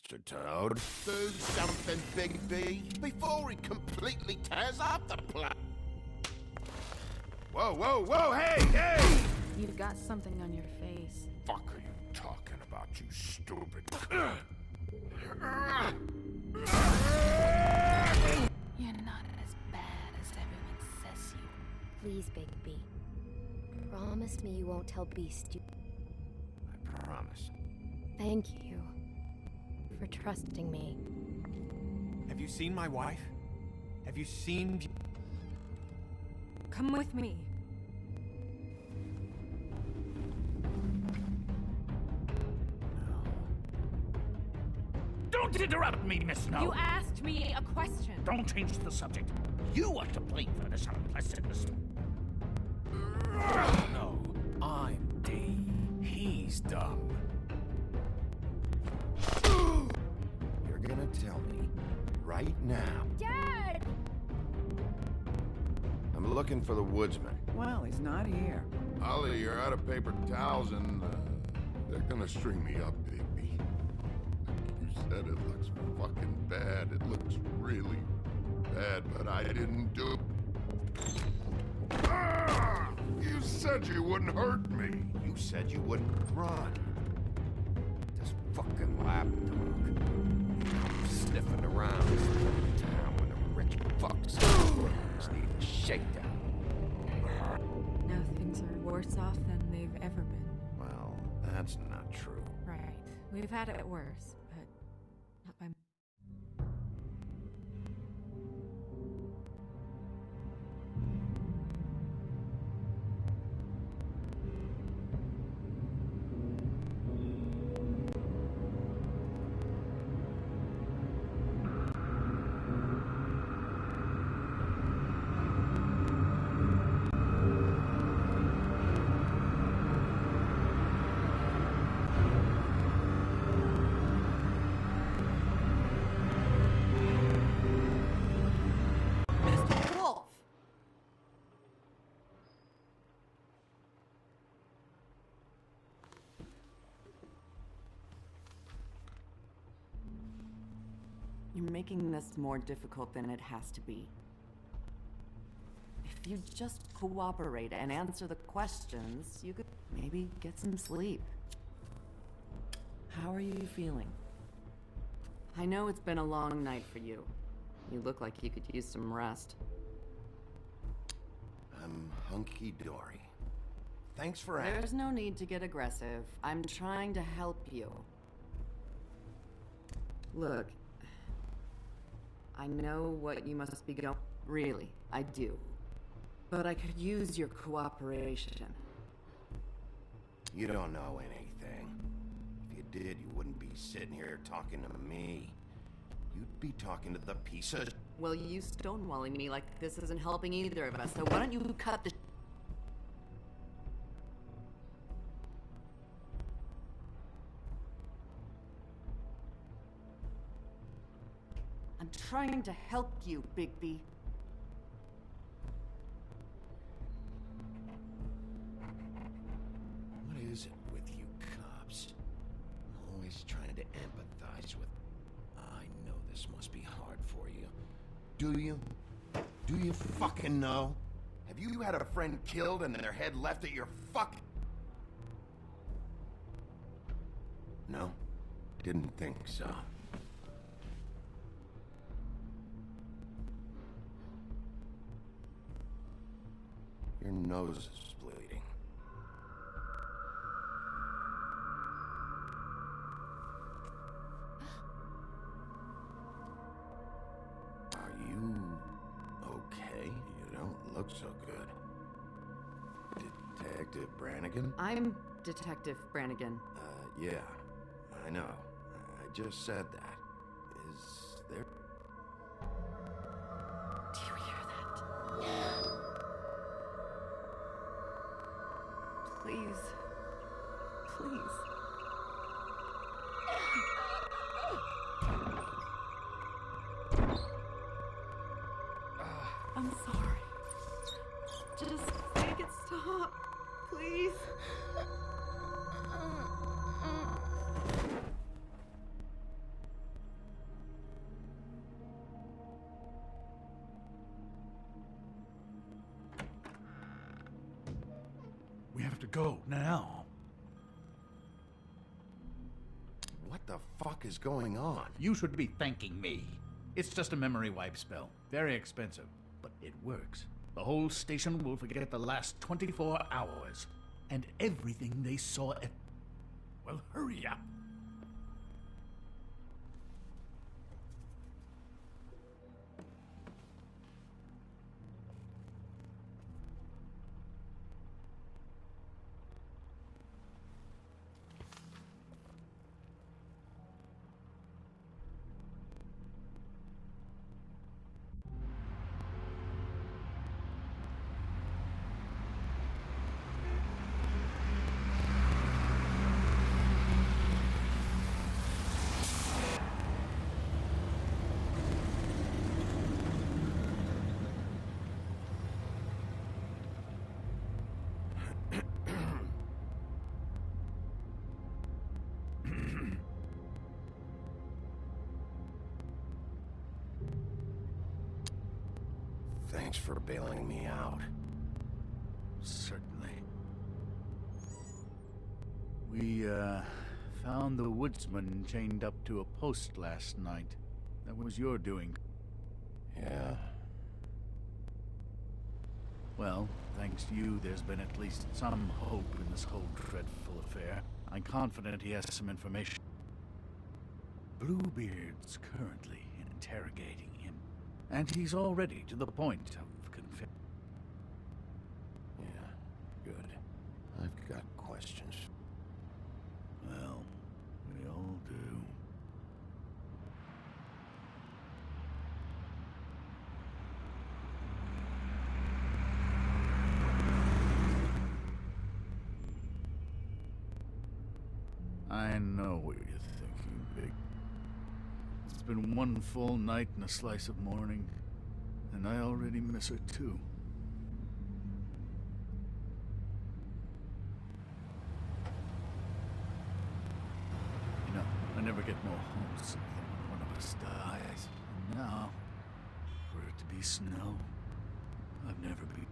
Mr. Toad. Do something, Big B, before he completely tears up the place. Whoa, whoa, whoa, hey, hey! You've got something on your face. Fuck are you talking about, you stupid? You're not as bad as everyone says you. Please, Big B. Promise me you won't tell Beast you... I promise. Thank you for trusting me. Have you seen my wife? Have you seen... Come with me. Don't interrupt me, Miss Snow! You asked me a question. Don't change the subject. You are to blame for this unpleasantness. No, I'm D. He's dumb. You're gonna tell me right now. Dad! I'm looking for the woodsman. Well, he's not here. Ollie, you're out of paper towels and they're gonna string me up, baby. You said it looks fucking bad. It looks really bad, but I didn't do it. Ah! You said you wouldn't hurt me. You said you wouldn't run. This fucking lapdog. Sniffing around this town with a rich fucks. Just need a shakedown. Now things are worse off than they've ever been. Well, that's not true. Right. We've had it worse, but not by... Mr. Wolf! You're making this more difficult than it has to be. If you just cooperate and answer the questions, you could maybe get some sleep. How are you feeling? I know it's been a long night for you. You look like you could use some rest. I'm hunky-dory. Thanks for asking. There's no need to get aggressive. I'm trying to help you. Look, I know what you must be going. Really, I do. But I could use your cooperation. You don't know anything. If you did, you wouldn't be sitting here talking to me. You'd be talking to the piece of... Well, you stonewalling me like this isn't helping either of us, so why don't you cut the... I'm trying to help you, Bigby. What is it with you cops? Always trying to empathize with... I know this must be hard for you. Do you? Do you fucking know? Have you had a friend killed and their head left at your fuck... No? Didn't think so. Your nose is bleeding. Are you okay? You don't look so good. Detective Brannigan? I'm Detective Brannigan. Yeah. I know. I just said that. Is there... Do you hear that? Please. Please. I'm sorry. Just make it stop. Please. to go now. What the fuck is going on? You should be thanking me. It's just a memory wipe spell. Very expensive, but it works. The whole station will forget the last 24 hours and everything they saw at... Well, hurry up. Thanks for bailing me out. Certainly. We, found the woodsman chained up to a post last night. That was your doing. Yeah? Well, thanks to you, there's been at least some hope in this whole dreadful affair. I'm confident he has some information. Bluebeard's currently interrogating him, and he's already to the point of confessing. Yeah, good. I've got questions. Well, we all do. I know what you're thinking, Big. It's been one full night and a slice of morning, and I already miss her too. You know, I never get more homesick than when one of us dies. And now, for it to be Snow, I've never been...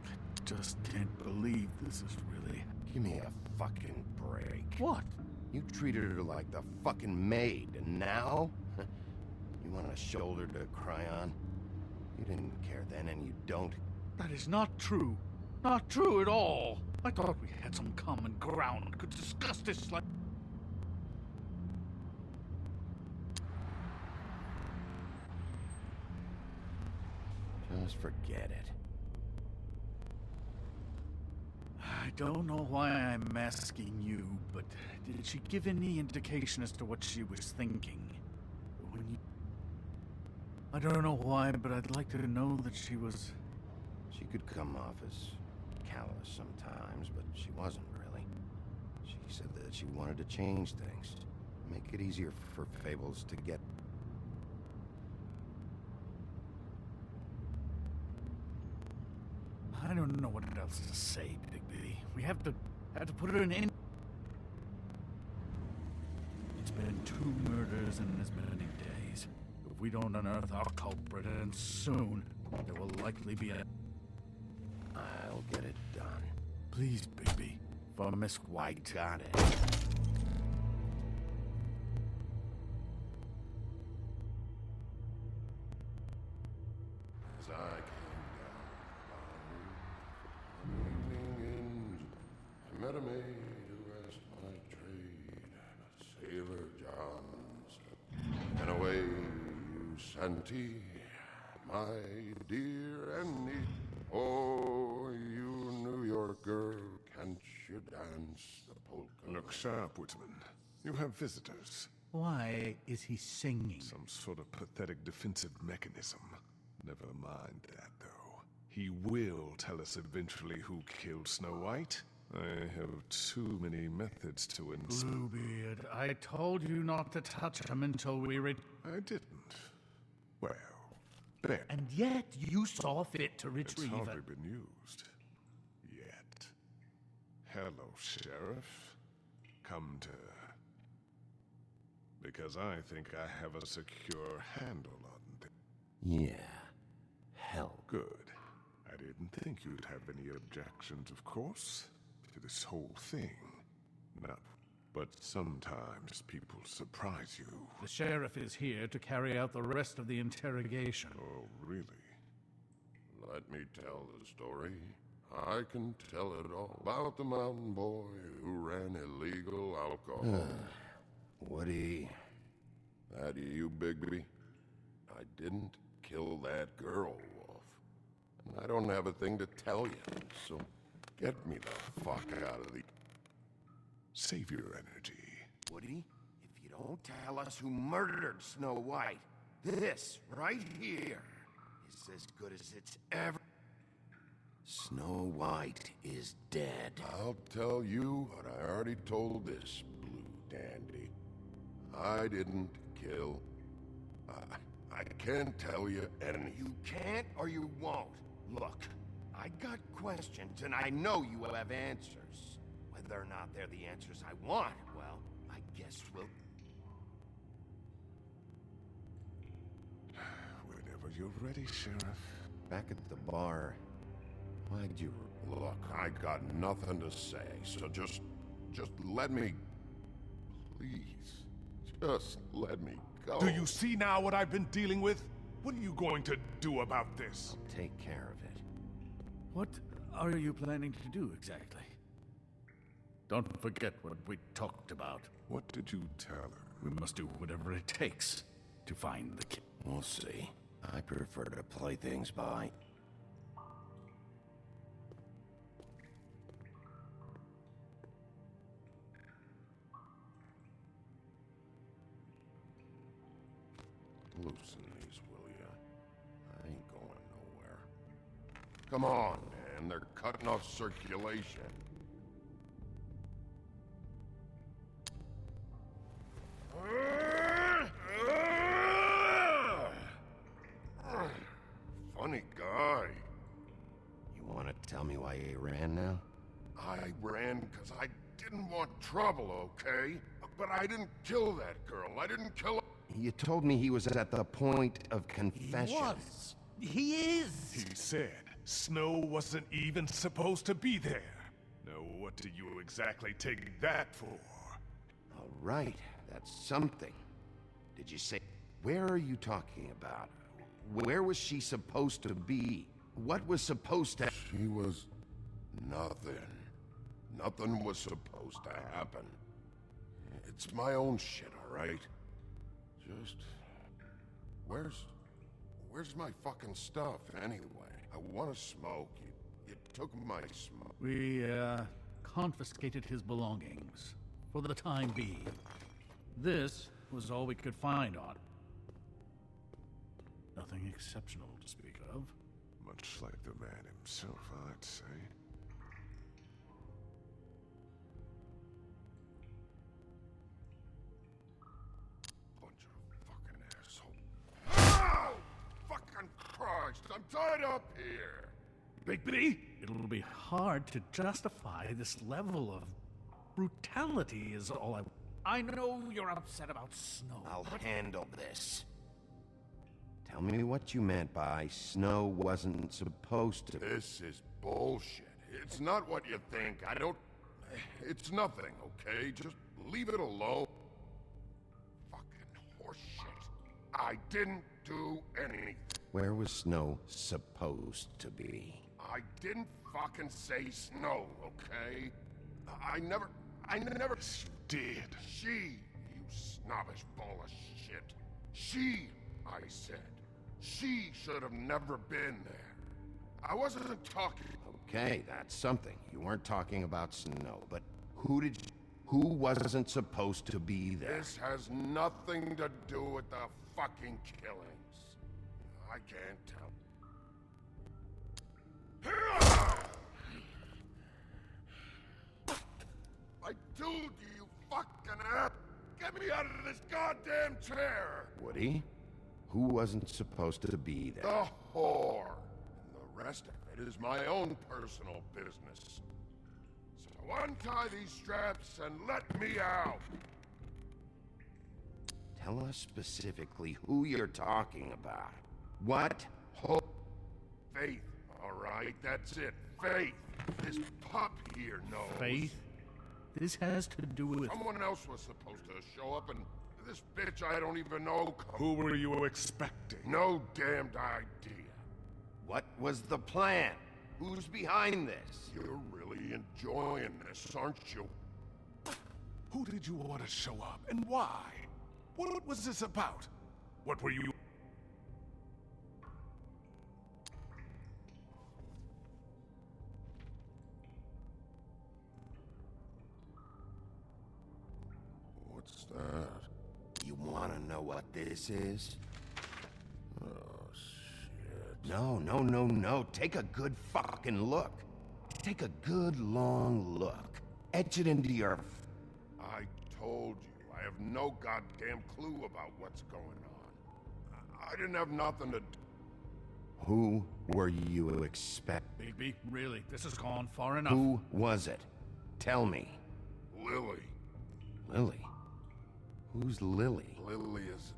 I just can't believe this is really... Give me a fucking break. What? You treated her like the fucking maid, and now? You want a shoulder to cry on? You didn't care then, and you don't? That is not true. Not true at all. I thought we had some common ground and could discuss this like... Just forget it. I don't know why I'm asking you, but did she give any indication as to what she was thinking? When you... I don't know why, but I'd like to know that she was... She could come off as callous sometimes, but she wasn't really. She said that she wanted to change things. Make it easier for Fables to get... I don't know what else to say, Bigby. We have to put her in any... It's been 2 murders in as many days. If we don't unearth our culprit, and soon, there will likely be a... I'll get it done. Please, Bigby. For Miss White. Got it. As I came down, I met a maid who asked my trade, a sailor John said, and away you Santi, my dear Annie. Oh, you New York girl, can't you dance the polka? Look sharp, Whitman. You have visitors. Why is he singing? Some sort of pathetic defensive mechanism. Never mind that, though. He will tell us eventually who killed Snow White. I have too many methods to Bluebeard, I told you not to touch him until we I didn't. Well, there. And yet you saw fit to It's retrieve hardly it. been used. Yet. Hello, Sheriff. Come to... Because I think I have a secure handle on things. Yeah. Hell. Good. I didn't think you'd have any objections, of course. to this whole thing. No, but sometimes people surprise you. The sheriff is here to carry out the rest of the interrogation. Oh, really? Let me tell the story. I can tell it all about the mountain boy who ran illegal alcohol. Woody. That you, Bigby? I didn't kill that girl, Wolf. And I don't have a thing to tell you, so get me the fuck out of the... Save your energy. Woody, if you don't tell us who murdered Snow White, this right here is as good as it's ever... Snow White is dead. I'll tell you what I already told this blue dandy. I didn't kill... I can't tell you anything. You can't or you won't. Look, I got questions and I know you will have answers. Whether or not they're the answers I want, well, I guess we'll... Whenever you're ready, Sheriff. Back at the bar, why'd you... Look, I got nothing to say, so just let me... Please, just let me go. Do you see now what I've been dealing with? What are you going to do about this? Take care of it. What are you planning to do exactly? Don't forget what we talked about. What did you tell her? We must do whatever it takes to find the kid. We'll see. I prefer to play things by... Loosen these, will ya? I ain't going nowhere. Come on, man. They're cutting off circulation. Funny guy. You want to tell me why you ran now? I ran because I didn't want trouble, okay? But I didn't kill that girl. I didn't kill her. You told me he was at the point of confession. He is! He said Snow wasn't even supposed to be there. Now, what do you exactly take that for? All right, that's something. Did you say... Where are you talking about? Where was she supposed to be? What was supposed to... She was... nothing. Nothing was supposed to happen. It's my own shit, all right? Just... Where's my fucking stuff, anyway? I want to smoke. You took my smoke. We, confiscated his belongings. For the time being. This was all we could find on. Nothing exceptional to speak of. Much like the man himself, I'd say. Bunch of fucking assholes. Ow! Fucking Christ, I'm tied up here. Bigby! It'll be hard to justify this level of brutality is all I know you're upset about Snow. I'll handle this. Tell me what you meant by Snow wasn't supposed to... This is bullshit. It's not what you think. I don't... It's nothing, okay? Just leave it alone. Fucking horseshit. I didn't do anything. Where was Snow supposed to be? I didn't fucking say Snow, okay? I never... Yes, you did. She, you snobbish ball of shit. She, I said. She should have never been there. I wasn't talking... Okay, that's something. You weren't talking about Snow, but who wasn't supposed to be there? This has nothing to do with the fucking killings. I can't tell. I told you, you fucking ass! Get me out of this goddamn chair! Woody? Who wasn't supposed to be there? The whore! And the rest of it is my own personal business. So untie these straps and let me out! Tell us specifically who you're talking about. What? Faith, alright? That's it. Faith! This pup here knows. Faith? This has to do with... Someone else was supposed to show up, and this bitch I don't even know come. Who were you expecting? No damned idea. What was the plan? Who's behind this? You're really enjoying this, aren't you? Who did you want to show up, and why? What was this about? What were you... What's that? You wanna know what this is? Oh, shit. No. Take a good fucking look. Take a good long look. Etch it into your... I told you, I have no goddamn clue about what's going on. I didn't have nothing to do. Who were you expecting? Bigby, really, this has gone far enough. Who was it? Tell me. Lily. Lily? Who's Lily? Lily is,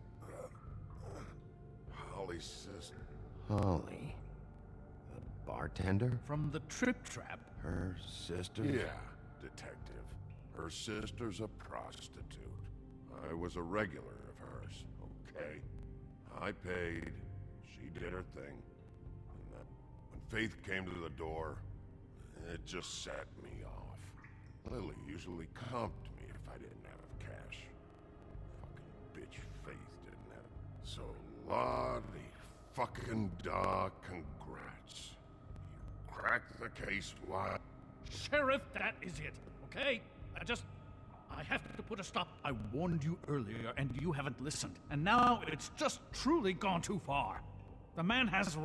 Holly's sister. Holly. The bartender? From the Trip Trap. Her sister? Yeah, detective. Her sister's a prostitute. I was a regular of hers, okay? I paid. She did her thing. And then, when Faith came to the door, it just set me off. Lily usually comped me if I didn't have cash. Fucking bitch Faith didn't have it. So, Lottie fucking da, congrats. You cracked the case while... Sheriff, that is it, okay? I have to put a stop. I warned you earlier, and you haven't listened. And now it's just truly gone too far. The man has...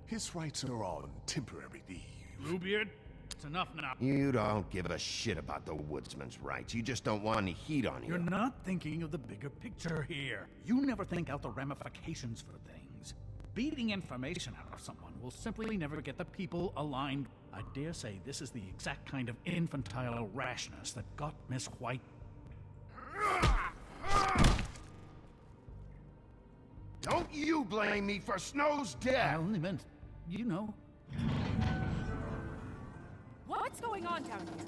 His rights are on temporary leave. Bluebeard, it's enough now. You don't give a shit about the woodsman's rights. You just don't want any heat on you. You're not thinking of the bigger picture here. You never think out the ramifications for things. Beating information out of someone will simply never get the people aligned. I dare say this is the exact kind of infantile rashness that got Miss White. Don't you blame me for Snow's I death! only meant, you know. What's going on down here?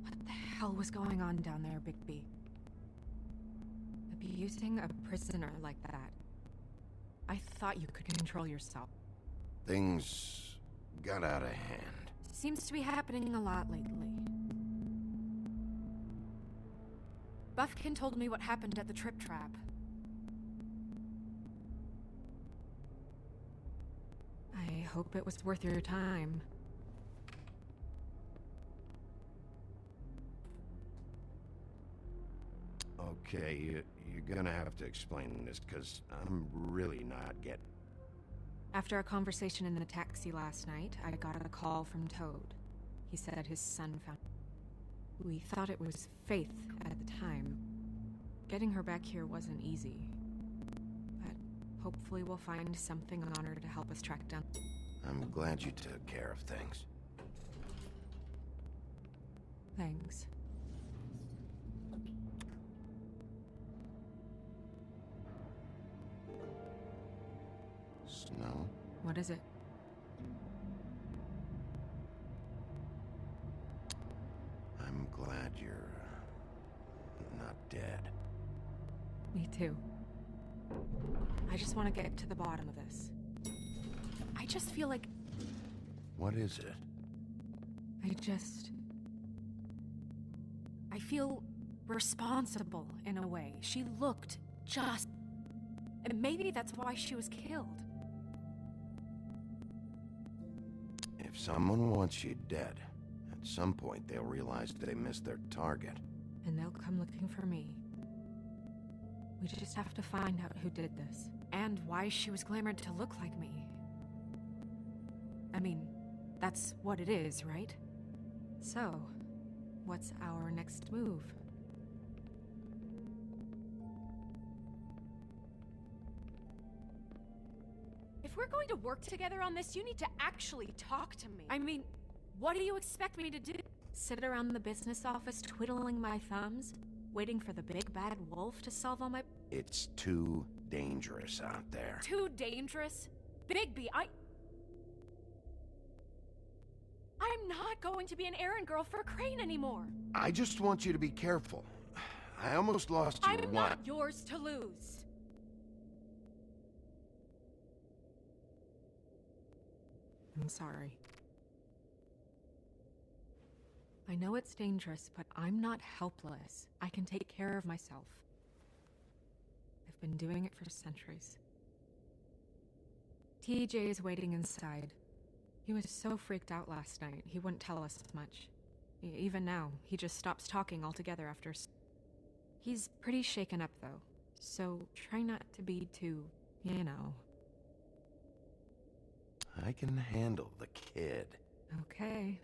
What the hell was going on down there, Bigby? Abusing a prisoner like that. I thought you could control yourself. Things got out of hand. Seems to be happening a lot lately. Buffkin told me what happened at the Trip Trap. I hope it was worth your time. Okay, you're gonna have to explain this, because I'm really not getting... After a conversation in the taxi last night, I got a call from Toad. He said his son found... We thought it was Faith at the time. Getting her back here wasn't easy. But hopefully we'll find something on her to help us track down... I'm glad you took care of things. Thanks. Snow? What is it? I'm glad you're not dead. Me too. I just want to get to the bottom of this. I just feel like What is it? I feel responsible in a way. She looked just... And maybe that's why she was killed. If someone wants you dead, at some point they'll realize they missed their target. And they'll come looking for me. We just have to find out who did this. And why she was glamored to look like me. I mean, that's what it is, right? So, what's our next move? If we're going to work together on this, you need to actually talk to me. I mean, what do you expect me to do? Sit around the business office twiddling my thumbs? Waiting for the big bad wolf to solve all my... It's too dangerous out there. Too dangerous? Bigby, I'm not going to be an errand girl for Crane anymore. I just want you to be careful. I almost lost you I'm not yours to lose. I'm sorry. I know it's dangerous, but I'm not helpless. I can take care of myself. I've been doing it for centuries. TJ is waiting inside. He was so freaked out last night, he wouldn't tell us much. Even now, he just stops talking altogether after... He's pretty shaken up, though. So try not to be too, you know... I can handle the kid. Okay.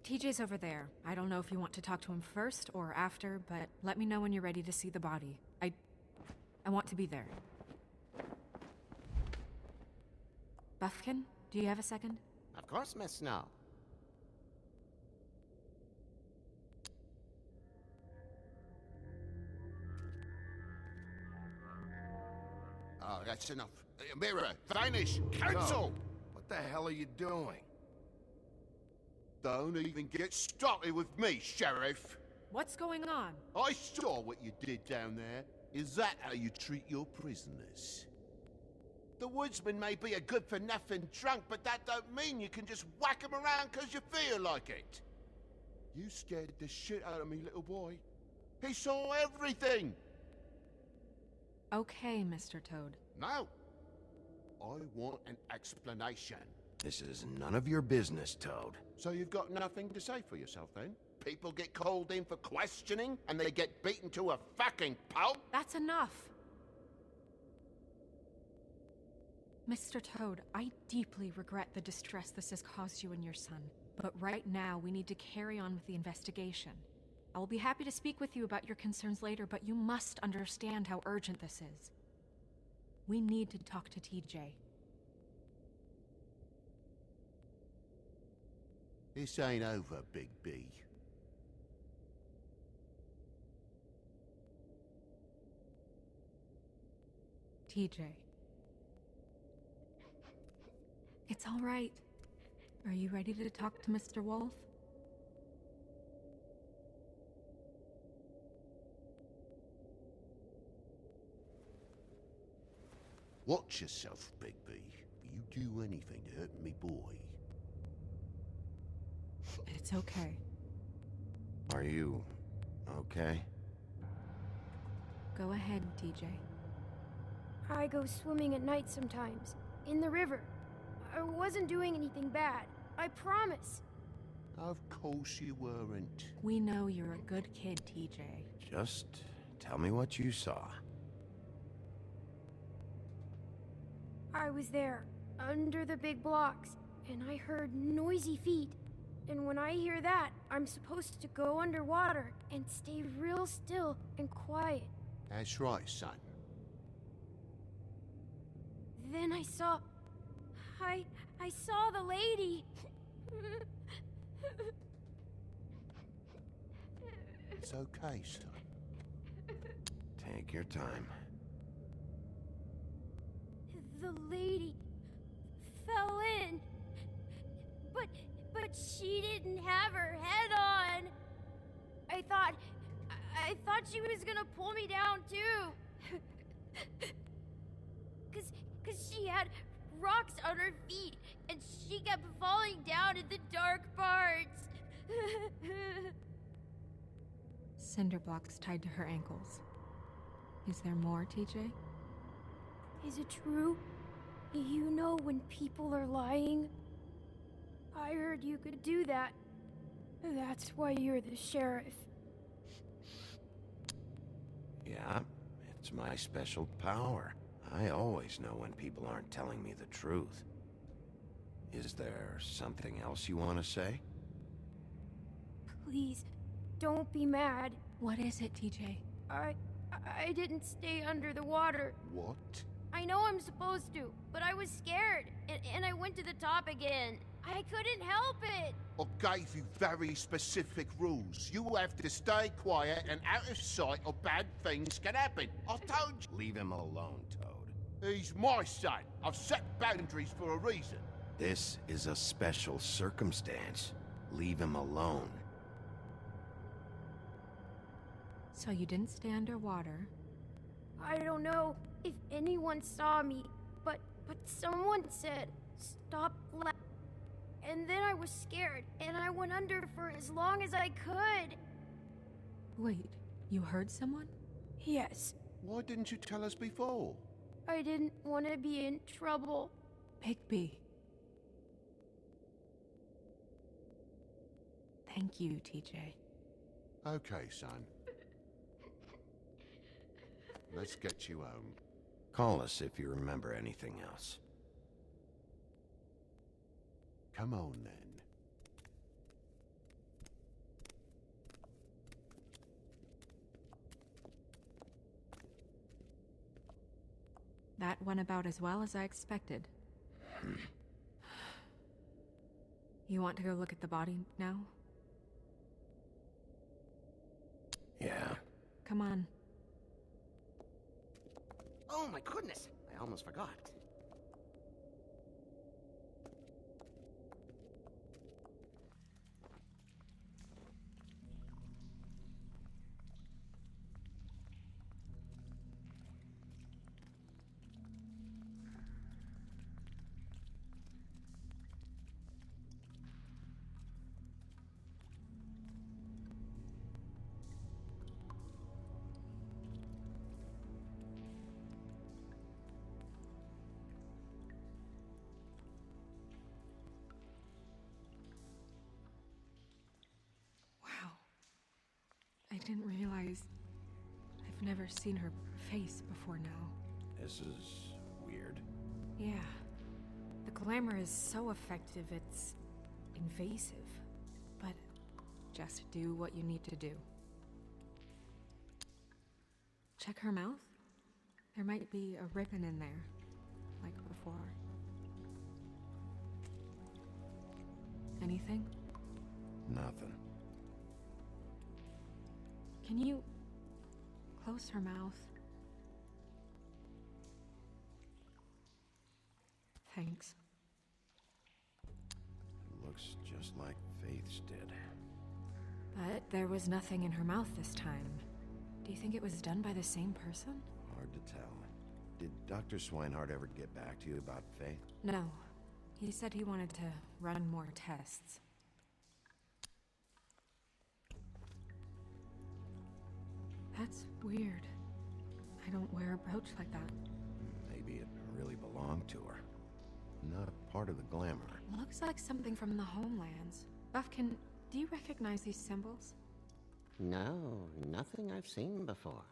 TJ's over there. I don't know if you want to talk to him first or after, but let me know when you're ready to see the body. I want to be there. Buffkin, do you have a second? Of course, Miss Snow. Oh, that's enough. Mirror, finish, cancel! No. What the hell are you doing? Don't even get started with me, Sheriff. What's going on? I saw what you did down there. Is that how you treat your prisoners? The woodsman may be a good-for-nothing drunk, but that don't mean you can just whack him around because you feel like it. You scared the shit out of me, little boy. He saw everything. Okay, Mr. Toad. No. I want an explanation. This is none of your business, Toad. So you've got nothing to say for yourself, then? People get called in for questioning, and they get beaten to a fucking pulp? That's enough! Mr. Toad, I deeply regret the distress this has caused you and your son. But right now, we need to carry on with the investigation. I will be happy to speak with you about your concerns later, but you must understand how urgent this is. We need to talk to TJ. This ain't over, Big B. TJ. It's all right. Are you ready to talk to Mr. Wolf? Watch yourself, Bigby. You do anything to hurt me boy. It's okay. Are you okay? Go ahead, TJ. I go swimming at night sometimes, in the river. I wasn't doing anything bad. I promise. Of course you weren't. We know you're a good kid, TJ. Just tell me what you saw. I was there, under the big blocks, and I heard noisy feet. And when I hear that, I'm supposed to go underwater and stay real still and quiet. That's right, son. Then I saw... I saw the lady. It's okay, son. Take your time. The lady fell in. But she didn't have her head on. I thought she was gonna pull me down too. Cause she had rocks on her feet and she kept falling down in the dark parts. Cinder blocks tied to her ankles. Is there more, TJ? Is it true? You know when people are lying? I heard you could do that. That's why you're the sheriff. Yeah, it's my special power. I always know when people aren't telling me the truth. Is there something else you want to say? Please, don't be mad. What is it, TJ? I didn't stay under the water. What? I know I'm supposed to, but I was scared, and I went to the top again. I couldn't help it. I gave you very specific rules. You have to stay quiet and out of sight or bad things can happen. I told you. Leave him alone, Toad. He's my son. I've set boundaries for a reason. This is a special circumstance. Leave him alone. So you didn't stay underwater? I don't know if anyone saw me, but someone said, stop laughing. And then I was scared, and I went under for as long as I could. Wait, you heard someone? Yes. Why didn't you tell us before? I didn't want to be in trouble. Bigby. Thank you, TJ. Okay, son. Let's get you home. Call us if you remember anything else. Come on, then. That went about as well as I expected. You want to go look at the body now? Yeah. Come on. Oh my goodness, I almost forgot. I didn't realize I've never seen her face before now. This is weird. Yeah. The glamour is so effective, it's invasive. But just do what you need to do. Check her mouth. There might be a ribbon in there, like before. Anything? Nothing. Can you close her mouth? Thanks. Looks just like Faith's did. But there was nothing in her mouth this time. Do you think it was done by the same person? Hard to tell. Did Dr. Swinehart ever get back to you about Faith? No. He said he wanted to run more tests. That's weird. I don't wear a brooch like that. Maybe it really belonged to her. Not a part of the glamour. Looks like something from the homelands. Buffkin, do you recognize these symbols? No, nothing I've seen before.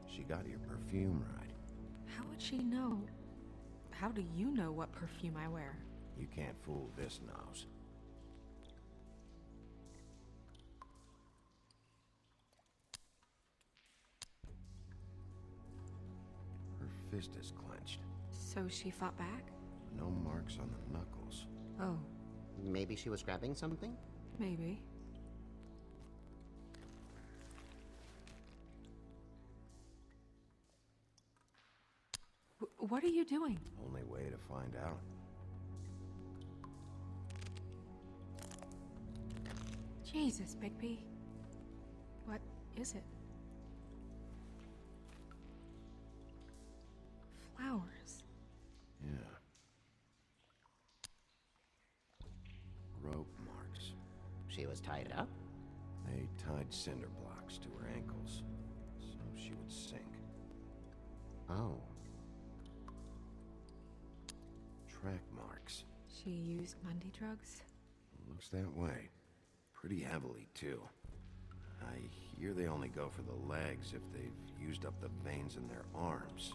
She got your perfume right. How would she know? How do you know what perfume I wear? You can't fool this nose. Her fist is clenched. So she fought back? No marks on the knuckles. Oh. Maybe she was grabbing something? Maybe. What are you doing? Only way to find out. Jesus, Bigby. What is it? Flowers. Yeah. Rope marks. She was tied up? They tied cinder blocks to her ankles, so she would sink. Oh. Track marks. She used Mundy drugs? Looks that way. Pretty heavily, too. I hear they only go for the legs if they've used up the veins in their arms,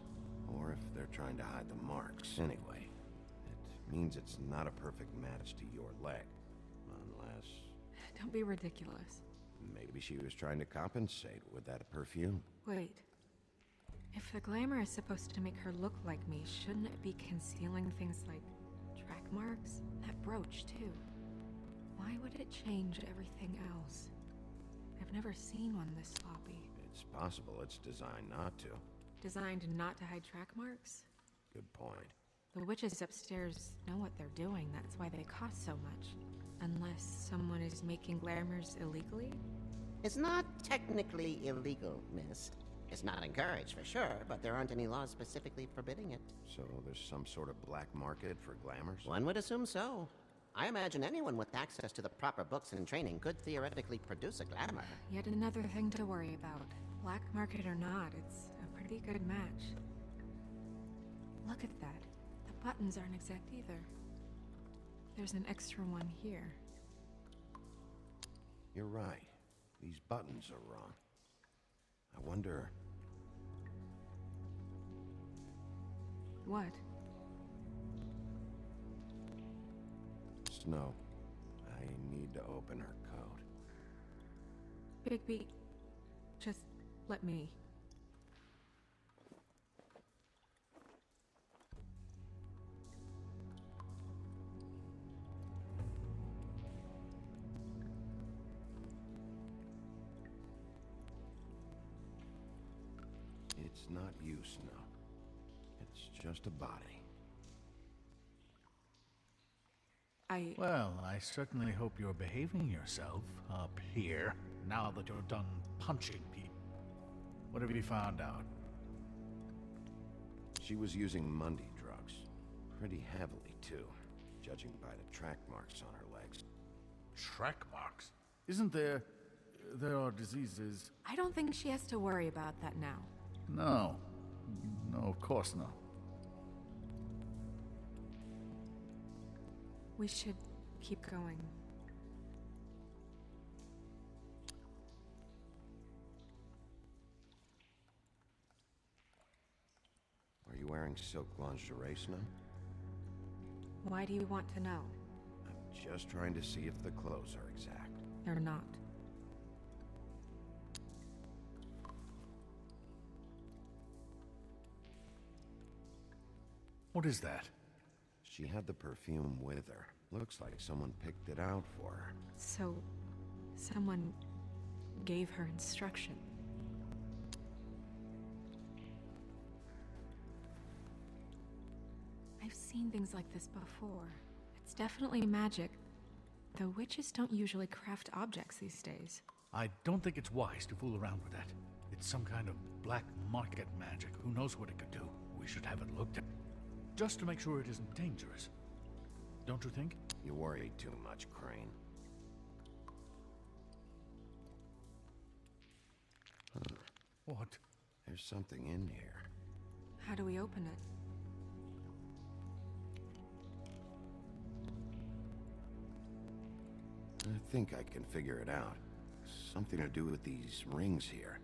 or if they're trying to hide the marks. Anyway, it means it's not a perfect match to your leg, unless... Don't be ridiculous. Maybe she was trying to compensate with that perfume. Wait. If the glamour is supposed to make her look like me, shouldn't it be concealing things like track marks? That brooch, too. Why would it change everything else? I've never seen one this sloppy. It's possible it's designed not to. Designed not to hide track marks? Good point. The witches upstairs know what they're doing, that's why they cost so much. Unless someone is making glamours illegally? It's not technically illegal, miss. It's not encouraged for sure, but there aren't any laws specifically forbidding it. So there's some sort of black market for glamours? One would assume so. I imagine anyone with access to the proper books and training could theoretically produce a glamour. Yet another thing to worry about. Black market or not, it's a pretty good match. Look at that. The buttons aren't exact either. There's an extra one here. You're right. These buttons are wrong. I wonder... What? Snow. I need to open her code. Bigby, just let me. It's not you, Snow. It's just a body. Well, I certainly hope you're behaving yourself up here, now that you're done punching people. What have you found out? She was using Mundy drugs. Pretty heavily, too, judging by the track marks on her legs. Track marks? Isn't there... there are diseases... I don't think she has to worry about that now. No. No, of course not. We should keep going. Are you wearing silk lingerie, Snow? Why do you want to know? I'm just trying to see if the clothes are exact. They're not. What is that? She had the perfume with her. Looks like someone picked it out for her. So, someone gave her instruction. I've seen things like this before. It's definitely magic. The witches don't usually craft objects these days. I don't think it's wise to fool around with that. It's some kind of black market magic. Who knows what it could do? We should have it looked at. Just to make sure it isn't dangerous. Don't you think? You worry too much, Crane. Huh. What? There's something in here. How do we open it? I think I can figure it out. Something to do with these rings here.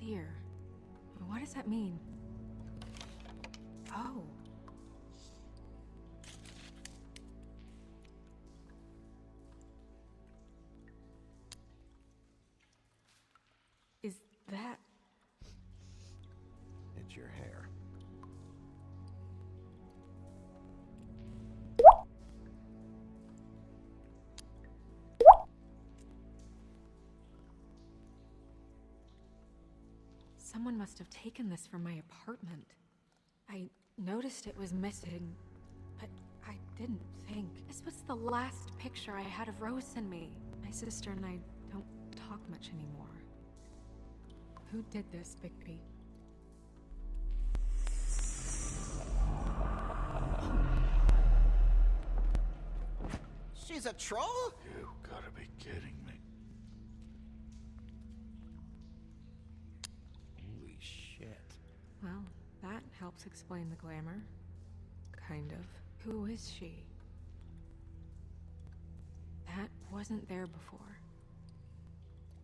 here. What does that mean? Oh. Is that... It's your hair. Someone must have taken this from my apartment. I noticed it was missing, but I didn't think. This was the last picture I had of Rose and me. My sister and I don't talk much anymore. Who did this, Bigby? She's a troll? You gotta be kidding me. Holy shit. Well, that helps explain the glamour. Kind of. Who is she? That wasn't there before.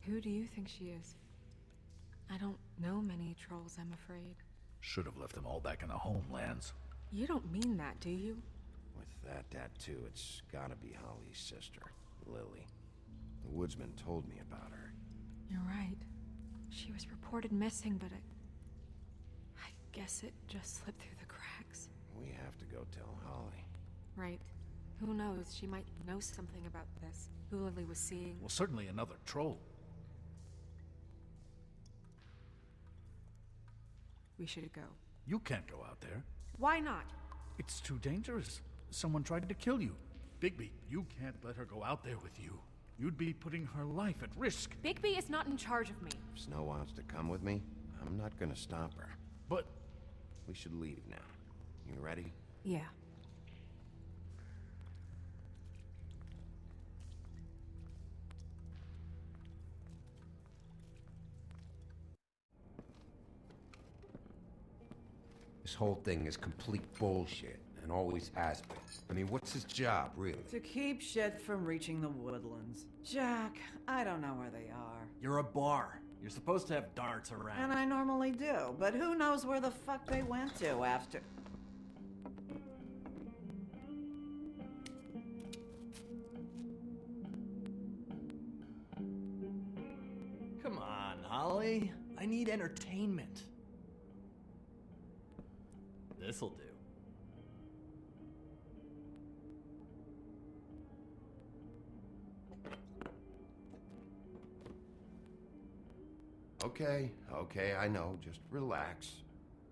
Who do you think she is? I don't know many trolls, I'm afraid. Should have left them all back in the homelands. You don't mean that, do you? With that tattoo, it's gotta be Holly's sister, Lily. The woodsman told me about her. You're right. She was reported missing, but I guess it just slipped through the cracks. We have to go tell Holly. Right. Who knows? She might know something about this. Who Lily was seeing. Well, certainly another troll. We should go. You can't go out there. Why not? It's too dangerous. Someone tried to kill you. Bigby, you can't let her go out there with you. You'd be putting her life at risk. Bigby is not in charge of me. If Snow wants to come with me, I'm not gonna stop her. But... We should leave now. You ready? Yeah. This whole thing is complete bullshit, and always has been. I mean, what's his job, really? To keep shit from reaching the woodlands. Jack, I don't know where they are. You're a bar. You're supposed to have darts around. And I normally do, but who knows where the fuck they went to after... Come on, Holly. I need entertainment. This'll do. Okay, I know. Just relax.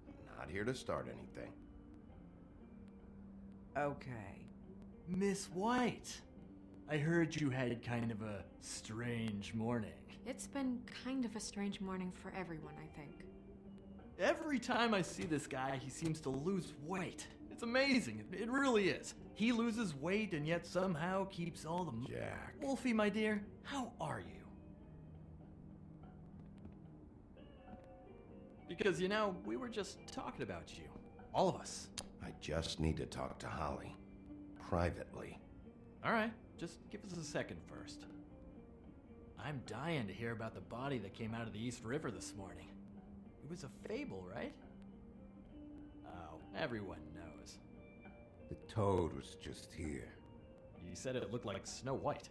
I'm not here to start anything. Okay. Miss White, I heard you had kind of a strange morning. It's been kind of a strange morning for everyone, I think. Every time I see this guy, he seems to lose weight. It's amazing. It really is. He loses weight and yet somehow keeps all the... Jack. Wolfie, my dear, how are you? Because, you know, we were just talking about you. All of us. I just need to talk to Holly. Privately. All right, just give us a second first. I'm dying to hear about the body that came out of the East River this morning. It was a fable, right? Oh, everyone knows. The toad was just here. You said it looked like Snow White.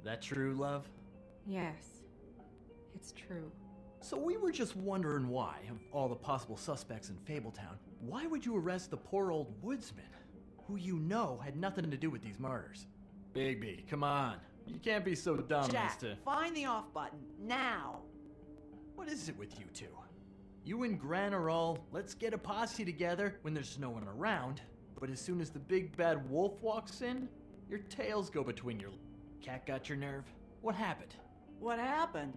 That true, love? Yes, it's true. So we were just wondering why, of all the possible suspects in Fabletown, why would you arrest the poor old woodsman, who you know had nothing to do with these murders? Bigby, come on. You can't be so dumb Jack, as to... find the off button, now! What is it with you two? You and Gran are all, let's get a posse together when there's no one around, but as soon as the big bad wolf walks in, your tails go between your... Cat got your nerve? What happened? What happened?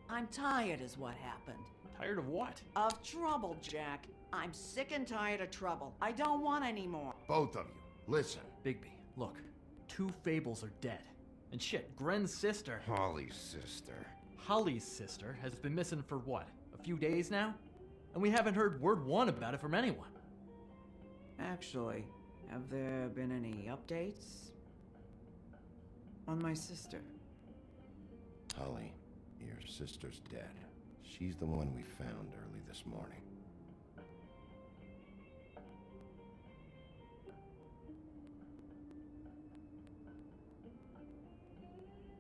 I'm tired is what happened. Tired of what? Of trouble, Jack. I'm sick and tired of trouble. I don't want any more. Both of you, listen. Bigby, look. 2 Fables are dead. And shit, Gren's sister... Holly's sister. Holly's sister has been missing for what? A few days now? And we haven't heard word one about it from anyone. Actually, have there been any updates? On my sister? Holly, your sister's dead. She's the one we found early this morning.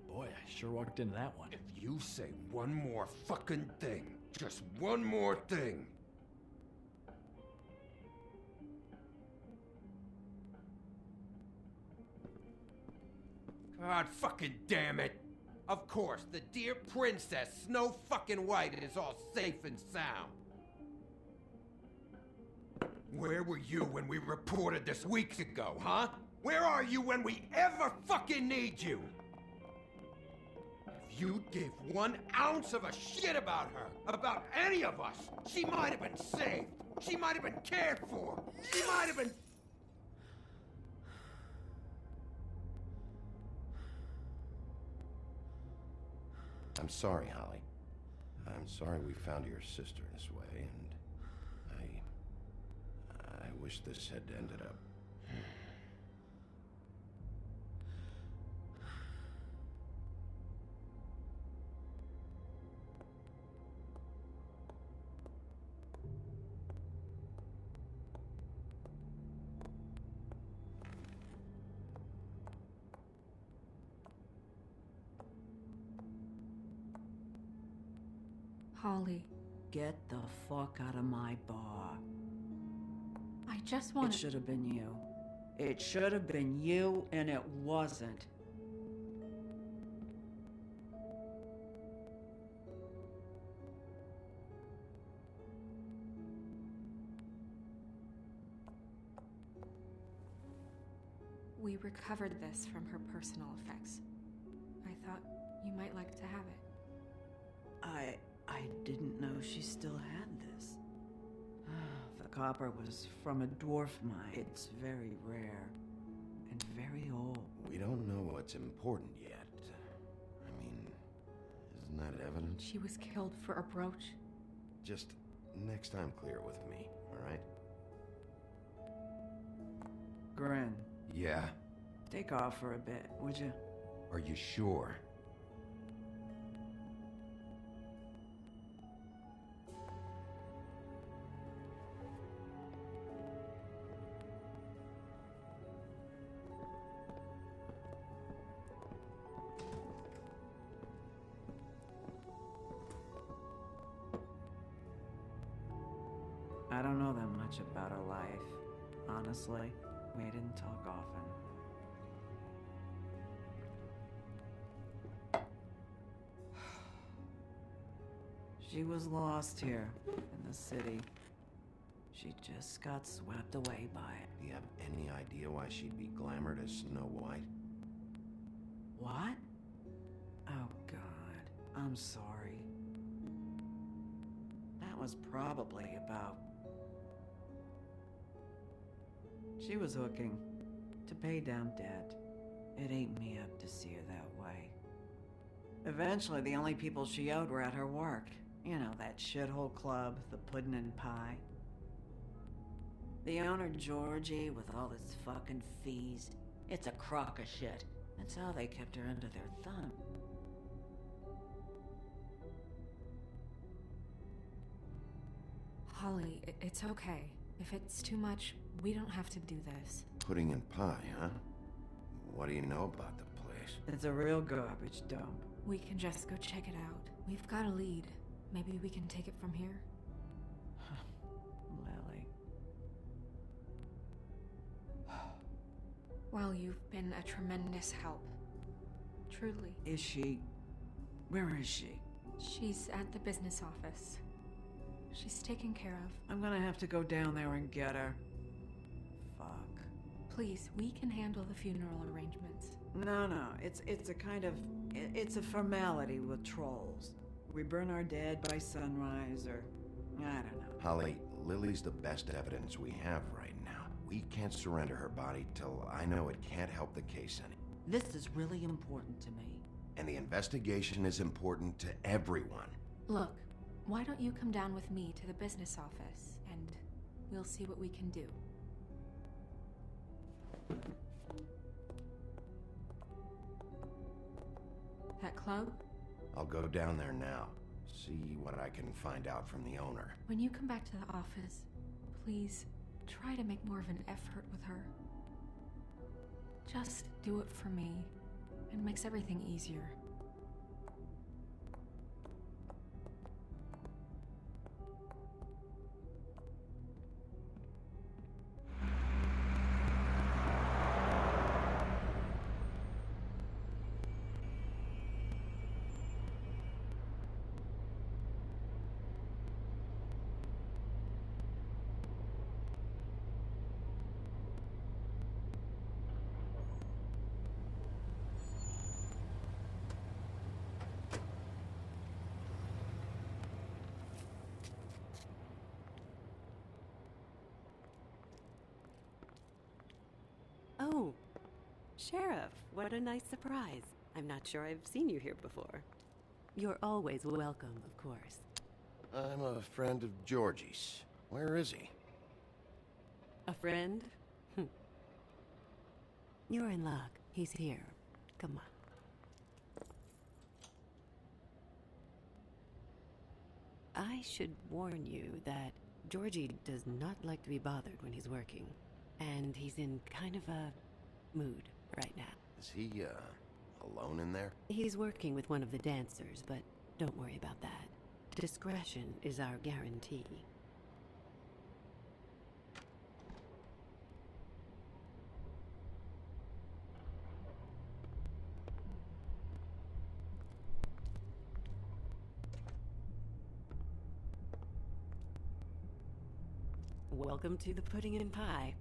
Boy, I sure walked into that one. If you say one more fucking thing, just one more thing. God fucking damn it. Of course, the dear Princess Snow fucking White is all safe and sound. Where were you when we reported this weeks ago, huh? Where are you when we ever fucking need you? If you'd give 1 ounce of a shit about her, about any of us, she might have been saved. She might have been cared for. She might have been... I'm sorry, Holly. I'm sorry we found your sister this way, and I wish this had ended up. Holly, Get the fuck out of my bar. I just want It should have been you. It should have been you, and it wasn't. We recovered this from her personal effects. I thought you might like to have it. I didn't know she still had this. The copper was from a dwarf mine. It's very rare and very old. We don't know what's important yet. I mean, isn't that evidence? She was killed for a brooch. Just next time clear it with me, all right? Gren, Yeah? take off for a bit, would you? Are you sure? I don't know that much about her life, honestly. We didn't talk often. She was lost here in the city. She just got swept away by it. Do you have any idea why she'd be glamored as Snow White? What? Oh, God. I'm sorry. That was probably about... She was hooking to pay down debt. It ate me up to see her that way. Eventually, the only people she owed were at her work. You know, that shithole club, the Puddin' and Pie. The owner, Georgie, with all his fucking fees. It's a crock of shit. That's how they kept her under their thumb. Holly, it's okay. If it's too much, we don't have to do this. Pudding and pie, huh? What do you know about the place? It's a real garbage dump. We can just go check it out. We've got a lead. Maybe we can take it from here? Lily. Well, you've been a tremendous help. Truly. Is she... Where is she? She's at the business office. She's taken care of. I'm gonna have to go down there and get her. Fuck. Please, we can handle the funeral arrangements. No, it's a kind of... It's a formality with trolls. We burn our dead by sunrise, or... I don't know. Holly, Lily's the best evidence we have right now. We can't surrender her body till I know it can't help the case any. This is really important to me. And the investigation is important to everyone. Look, why don't you come down with me to the business office, and we'll see what we can do. That club? I'll go down there now. See what I can find out from the owner. When you come back to the office, please try to make more of an effort with her. Just do it for me. It makes everything easier. Oh, Sheriff, what a nice surprise. I'm not sure I've seen you here before. You're always welcome, of course. I'm a friend of Georgie's. Where is he? A friend? You're in luck. He's here. Come on. I should warn you that Georgie does not like to be bothered when he's working. And he's in kind of a mood right now. Is he, alone in there? He's working with one of the dancers, but don't worry about that. Discretion is our guarantee. Welcome to the Pudding and Pie,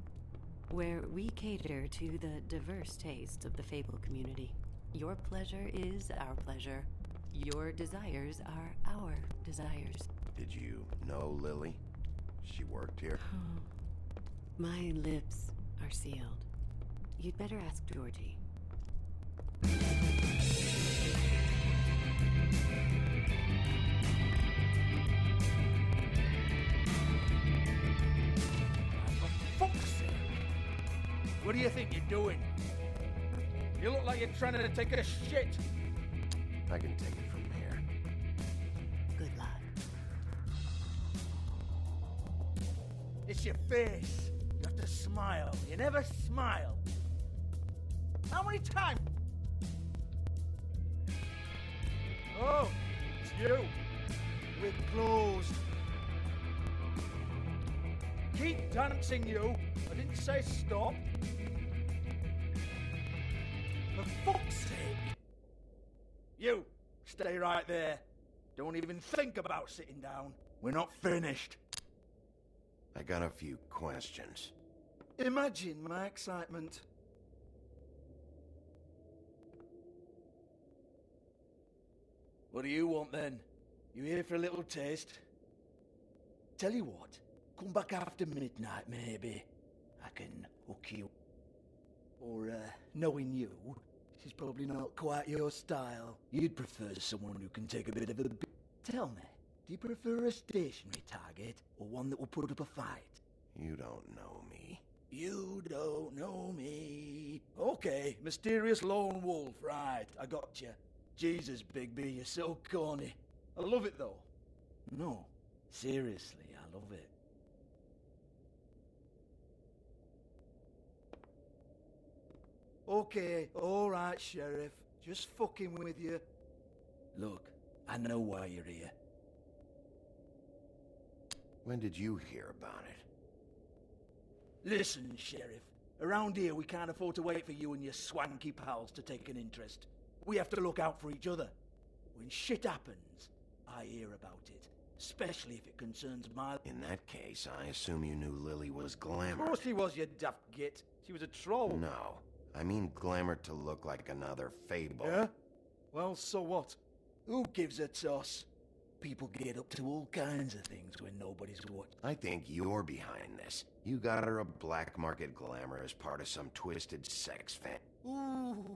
where we cater to the diverse tastes of the Fable community. Your pleasure is our pleasure. Your desires are our desires. Did you know Lily? She worked here? My lips are sealed. You'd better ask Georgie. What do you think you're doing? You look like you're trying to take a shit. I can take it from here. Good luck. It's your face. You have to smile. You never smile. How many times? Oh, it's you. We're closed. Keep dancing, you. I didn't say stop. For fuck's sake! You, stay right there. Don't even think about sitting down. We're not finished. I got a few questions. Imagine my excitement. What do you want then? You here for a little taste? Tell you what, come back after midnight maybe. I can hook you. Or, knowing you, this is probably not quite your style. You'd prefer someone who can take a bit of a... Tell me, do you prefer a stationary target, or one that will put up a fight? You don't know me. You don't know me. Okay, mysterious lone wolf, right, I got you. Jesus, Bigby, you're so corny. I love it, though. No, seriously, I love it. Okay, alright, Sheriff. Just fucking with you. Look, I know why you're here. When did you hear about it? Listen, Sheriff. Around here, we can't afford to wait for you and your swanky pals to take an interest. We have to look out for each other. When shit happens, I hear about it. Especially if it concerns my... In that case, I assume you knew Lily was glamour. Of course she was, you daft git. She was a troll. No. I mean glamour to look like another Fable. Yeah? Well, so what? Who gives a toss? People get up to all kinds of things when nobody's watching. I think you're behind this. You got her a black market glamour as part of some twisted sex fan. Ooh,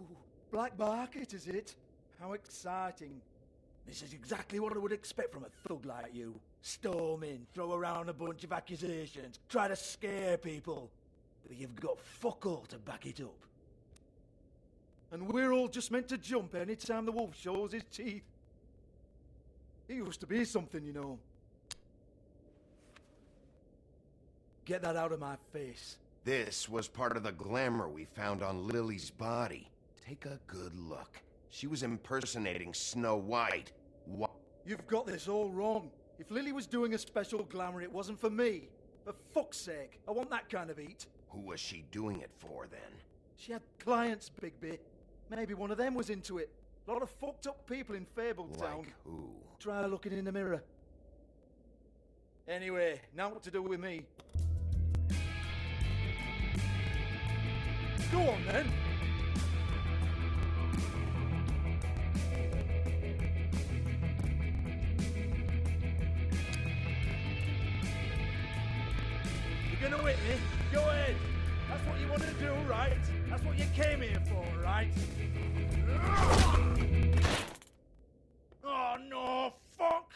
black market, is it? How exciting. This is exactly what I would expect from a thug like you. Storm in, throw around a bunch of accusations, try to scare people. But you've got fuck all to back it up. And we're all just meant to jump any time the wolf shows his teeth. He used to be something, you know. Get that out of my face. This was part of the glamour we found on Lily's body. Take a good look. She was impersonating Snow White. What? You've got this all wrong. If Lily was doing a special glamour, it wasn't for me. For fuck's sake, I want that kind of eat. Who was she doing it for, then? She had clients, Bigby. Maybe one of them was into it. A lot of fucked up people in Fabletown. Like who? Try looking in the mirror. Anyway, now what to do with me? Go on, then. You're gonna whip me? Go ahead. That's what you want to do, right? That's what you came here for, right? Oh, no, fuck!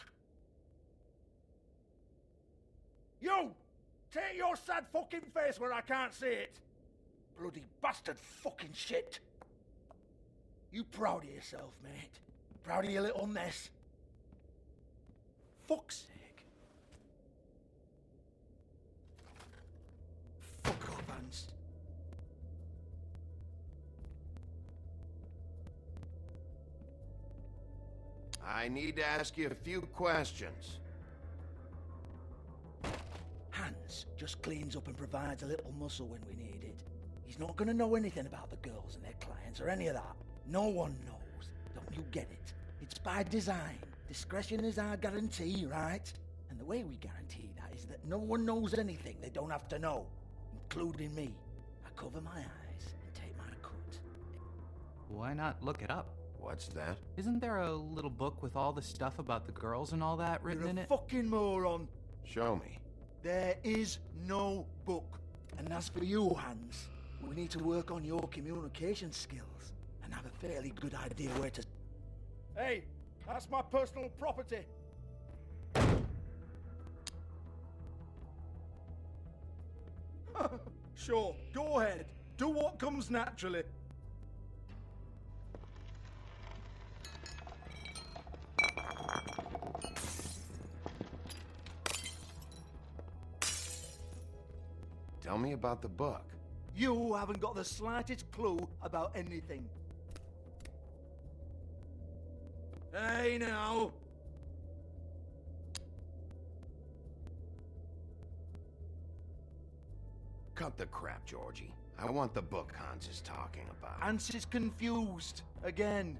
You! Take your sad fucking face where I can't see it! Bloody bastard fucking shit! You proud of yourself, mate? Proud of your little mess? Fuck's sake. Fuck off, Hans. I need to ask you a few questions. Hans just cleans up and provides a little muscle when we need it. He's not gonna know anything about the girls and their clients or any of that. No one knows. Don't you get it? It's by design. Discretion is our guarantee, right? And the way we guarantee that is that no one knows anything they don't have to know, including me. I cover my eyes and take my cut. Why not look it up? What's that? Isn't there a little book with all the stuff about the girls and all that written in it? You're a fucking moron. Show me. There is no book. And as for you, Hans, we need to work on your communication skills and have a fairly good idea where to... Hey, that's my personal property. Sure, go ahead. Do what comes naturally. Tell me about the book. You haven't got the slightest clue about anything. Hey, now. Cut the crap, Georgie. I want the book Hans is talking about. Hans is confused. Again.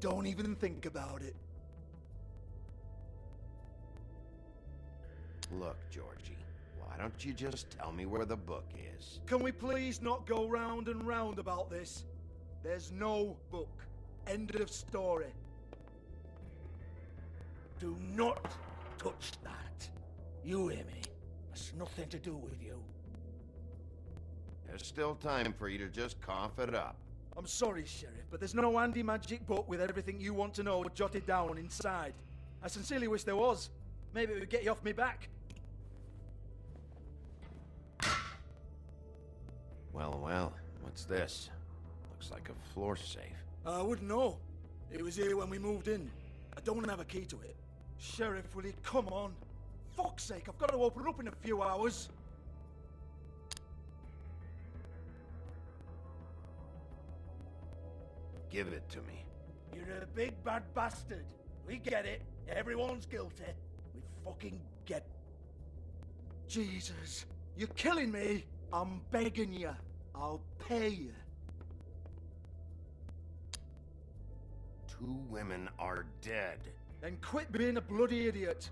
Don't even think about it. Look, Georgie, why don't you just tell me where the book is? Can we please not go round and round about this? There's no book. End of story. Do not touch that. You hear me? It's nothing to do with you. There's still time for you to just cough it up. I'm sorry, Sheriff, but there's no handy magic book with everything you want to know jotted down inside. I sincerely wish there was. Maybe it would get you off me back. Well, what's this? Looks like a floor safe. I wouldn't know. It was here when we moved in. I don't have a key to it. Sheriff, will you come on? Fuck's sake, I've got to open it up in a few hours. Give it to me. You're a big bad bastard. We get it. Everyone's guilty. We fucking get... Jesus, you're killing me. I'm begging you. I'll pay you. 2 women are dead. Then quit being a bloody idiot.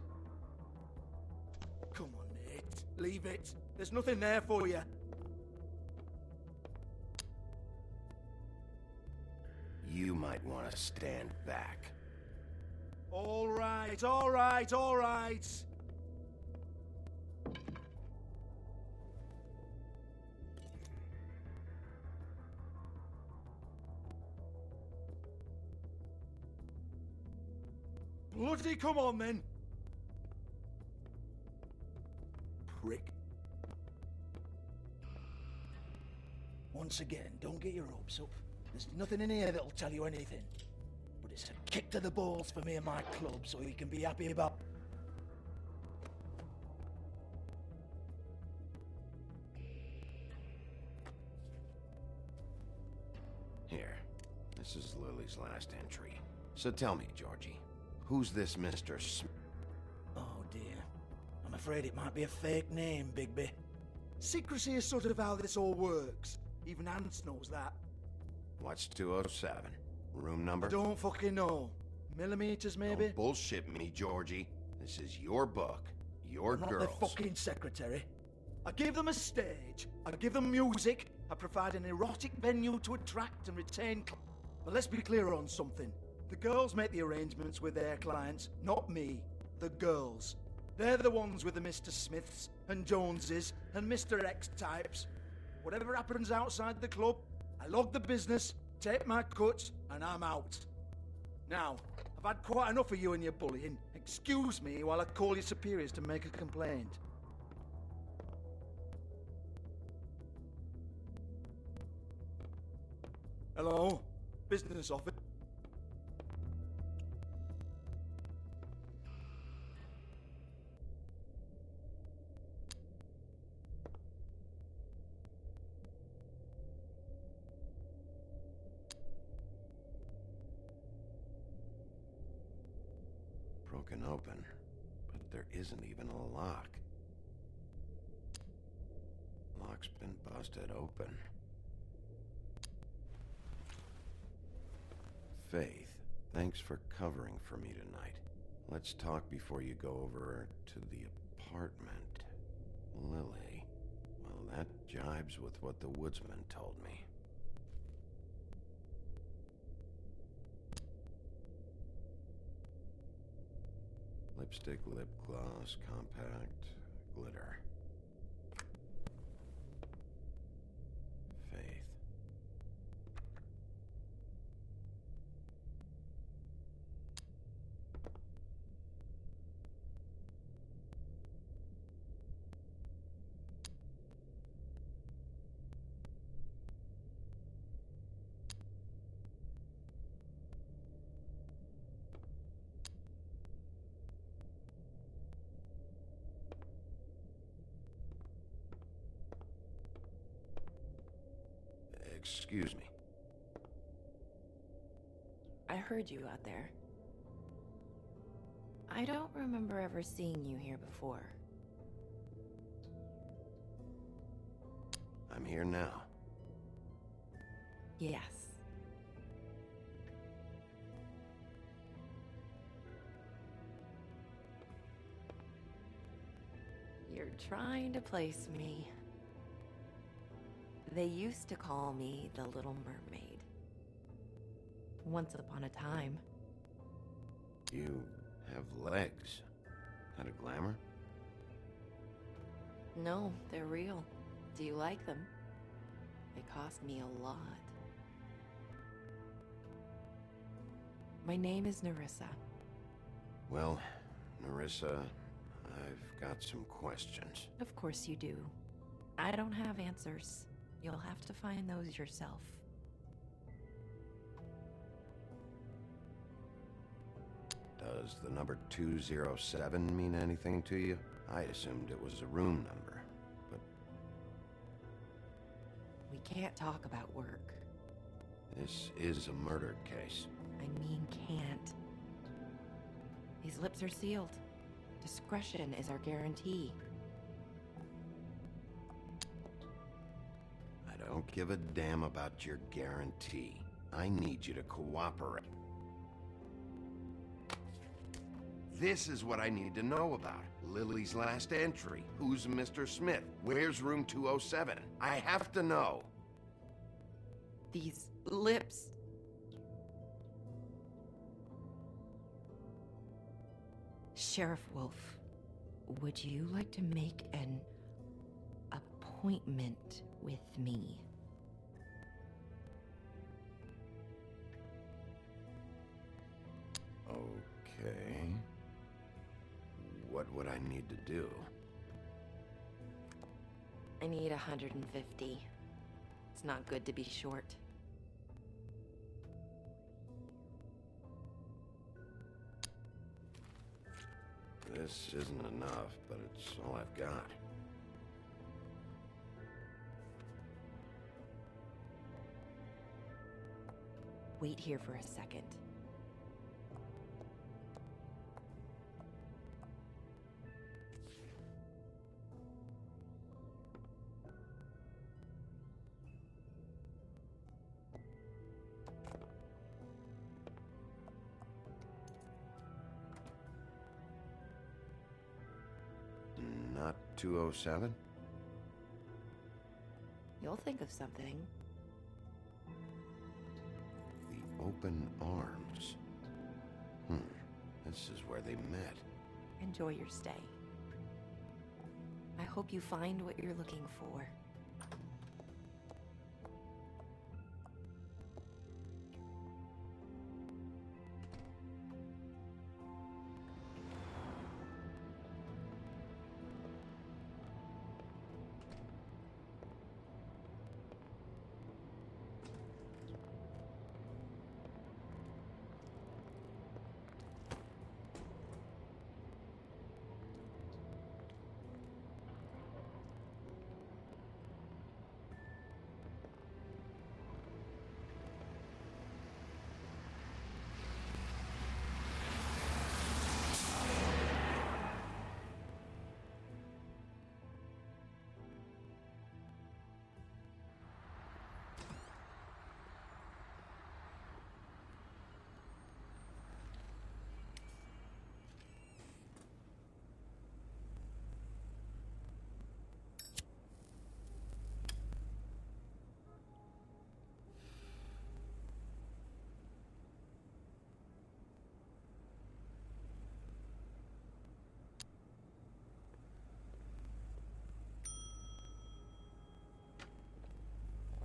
Come on, Nate. Leave it. There's nothing there for you. You might want to stand back. All right, all right, all right. Bloody come on, then. Prick. Once again, don't get your hopes up. There's nothing in here that'll tell you anything. But It's a kick to the balls for me and my club, so you can be happy about... Here, this is Lily's last entry. So tell me, Georgie, who's this Mr. Smith? Oh dear. I'm afraid it might be a fake name, Bigby. Secrecy is sort of how this all works. Even Hans knows that. What's 207? Room number? I don't fucking know. Millimeters, maybe? Don't bullshit me, Georgie. This is your book, your I'm not girls. the fucking secretary. I give them a stage, I give them music, I provide an erotic venue to attract and retain But let's be clear on something. The girls make the arrangements with their clients, not me. The girls. They're the ones with the Mr. Smiths and Joneses and Mr. X types. Whatever happens outside the club, I log the business, take my cuts, and I'm out. Now, I've had quite enough of you and your bullying. Excuse me while I call your superiors to make a complaint. Hello? Business office? Broken open, but there isn't even a lock. Lock's been busted open. Faith, thanks for covering for me tonight. Let's talk before you go over to the apartment. Lily. Well, that jibes with what the woodsman told me. Lipstick, lip gloss, compact, glitter. Faith. Excuse me. I heard you out there. I don't remember ever seeing you here before. I'm here now. Yes. You're trying to place me. They used to call me the Little Mermaid. Once upon a time. You have legs. That a glamour? No, they're real. Do you like them? They cost me a lot. My name is Nerissa. Well, Nerissa, I've got some questions. Of course you do. I don't have answers. You'll have to find those yourself. Does the number 207 mean anything to you? I assumed it was a room number, but... We can't talk about work. This is a murder case. I mean can't. These lips are sealed. Discretion is our guarantee. I don't give a damn about your guarantee. I need you to cooperate. This is what I need to know about. Lily's last entry. Who's Mr. Smith? Where's room 207? I have to know. These lips. Sheriff Wolf, would you like to make an appointment with me? Okay. What would I need to do? I need 150. It's not good to be short. This isn't enough, but it's all I've got. Wait here for a second. Not 207? You'll think of something. The Open Arms. This is where they met. Enjoy your stay. I hope you find what you're looking for.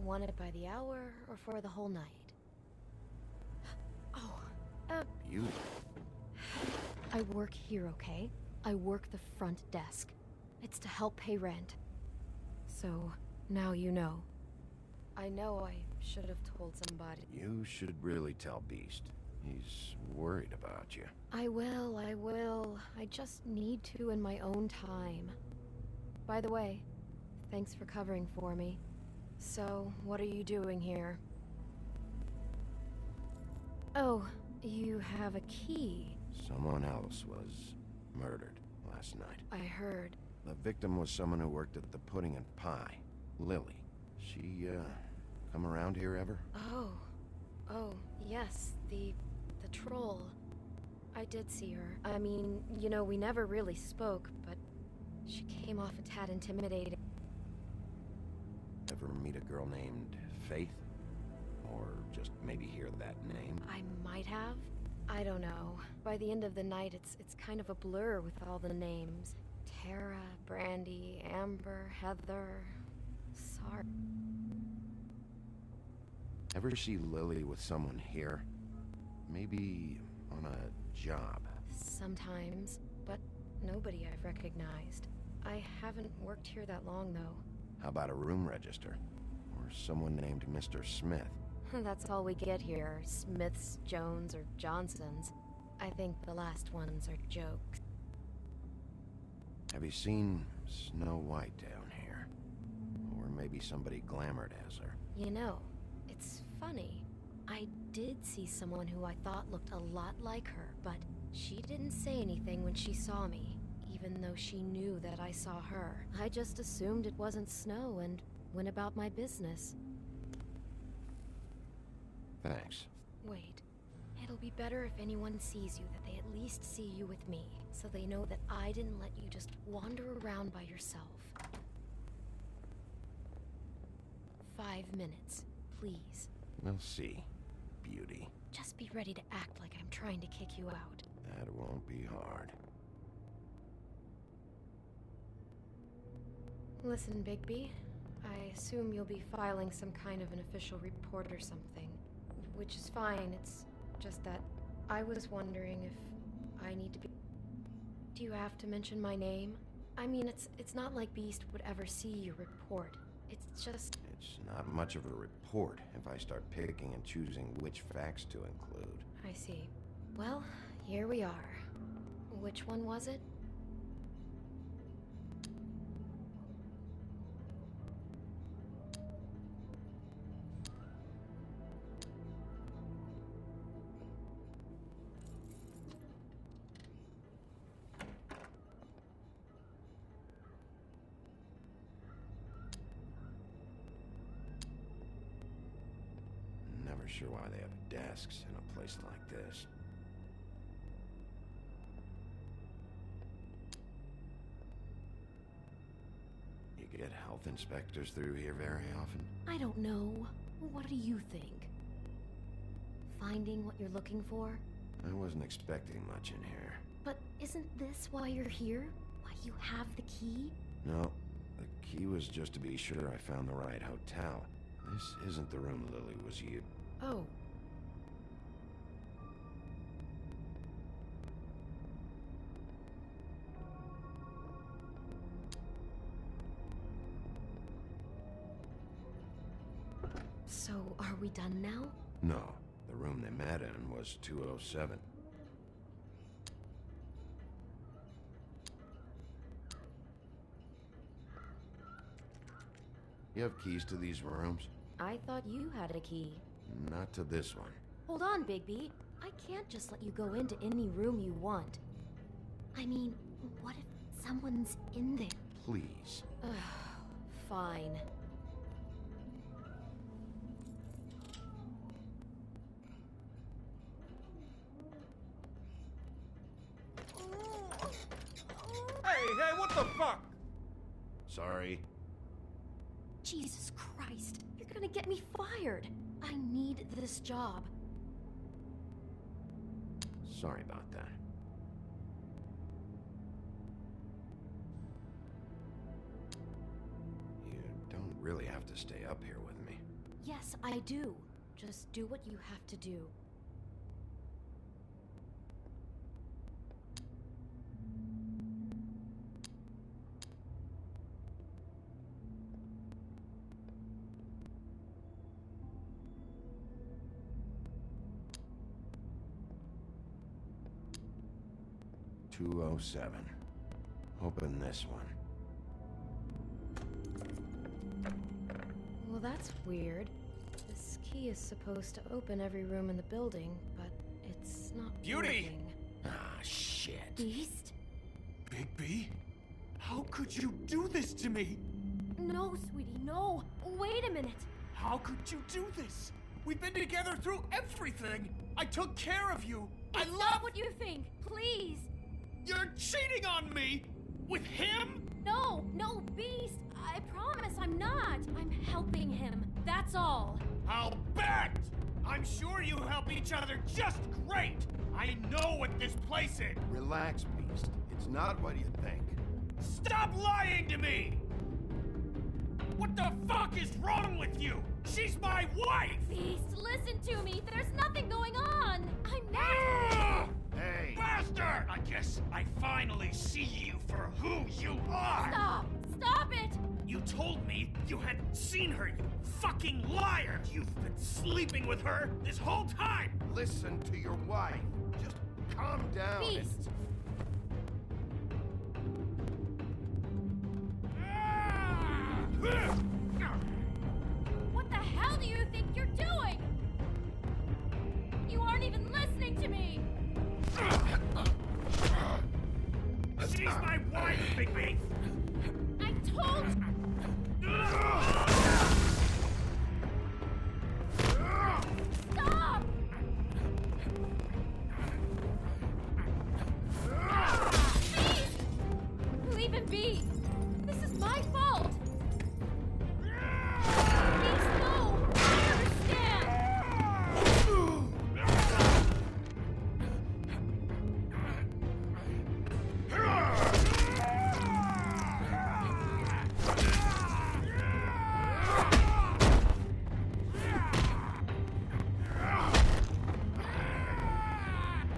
Want it by the hour or for the whole night? Oh, You? I work here, okay? I work the front desk. It's to help pay rent. So, now you know. I know I should have told somebody. You should really tell Beast. He's worried about you. I will. I just need to in my own time. By the way, thanks for covering for me. So, what are you doing here? Oh, you have a key. Someone else was murdered last night. I heard. The victim was someone who worked at the Pudding and Pie. Lily. She, come around here ever? Oh, yes, the troll. I did see her. I mean, you know, we never really spoke, but she came off a tad intimidating. Ever meet a girl named Faith? Or just maybe hear that name? I might have. I don't know. By the end of the night, it's kind of a blur with all the names. Tara, Brandy, Amber, Heather, Sar. Ever see Lily with someone here? Maybe on a job? Sometimes, but nobody I've recognized. I haven't worked here that long, though. How about a room register? Or someone named Mr. Smith? That's all we get here. Smiths, Jones, or Johnsons. I think the last ones are jokes. Have you seen Snow White down here? Or maybe somebody glamored as her? You know, it's funny. I did see someone who I thought looked a lot like her, but she didn't say anything when she saw me, even though she knew that I saw her. I just assumed it wasn't Snow and went about my business. Thanks. Wait. It'll be better if anyone sees you that they at least see you with me, so they know that I didn't let you just wander around by yourself. 5 minutes, please. We'll see, beauty. Just be ready to act like I'm trying to kick you out. That won't be hard. Listen, Bigby. I assume you'll be filing some kind of an official report or something. Which is fine, it's just that I was wondering if I need to be... Do you have to mention my name? I mean, it's not like Beast would ever see your report. It's just... It's not much of a report if I start picking and choosing which facts to include. I see. Well, here we are. Which one was it? sure why they have desks in a place like this. You get health inspectors through here very often? I don't know. What do you think? Finding what you're looking for? I wasn't expecting much in here. But isn't this why you're here? Why you have the key? No, the key was just to be sure I found the right hotel. This isn't the room Lily was using. Oh. So, are we done now? No, the room they met in was 207. You have keys to these rooms? I thought you had a key. Not to this one. Hold on, Bigby. I can't just let you go into any room you want. I mean, what if someone's in there? Please. Fine. Hey, what the fuck? Sorry. Jesus Christ, you're gonna get me fired. I need this job. Sorry about that. You don't really have to stay up here with me. Yes, I do. Just do what you have to do. .207. Open this one. Well, that's weird. This key is supposed to open every room in the building, but it's not Beauty! working. Ah, shit. Beast? Bigby? How could you do this to me? No, sweetie, no. Wait a minute. How could you do this? We've been together through everything. I took care of you. It's not what you think. Please. You're cheating on me! With him? No, Beast. I promise I'm not. I'm helping him. That's all. I'll bet! I'm sure you help each other just great! I know what this place is! Relax, Beast. It's not what you think. Stop lying to me! What the fuck is wrong with you? She's my wife! Beast, listen to me. There's nothing going on. I'm not. Hey! Bastard! I guess I finally see you for who you are! Stop! Stop it! You told me you hadn't seen her, you fucking liar! You've been sleeping with her this whole time! Listen to your wife. Just calm down. Beast! What the hell do you think you're doing? You aren't even listening to me! She's my wife, Bigby! I told you! Stop! Please! Leave him be! This is my fault! Please, no! I understand!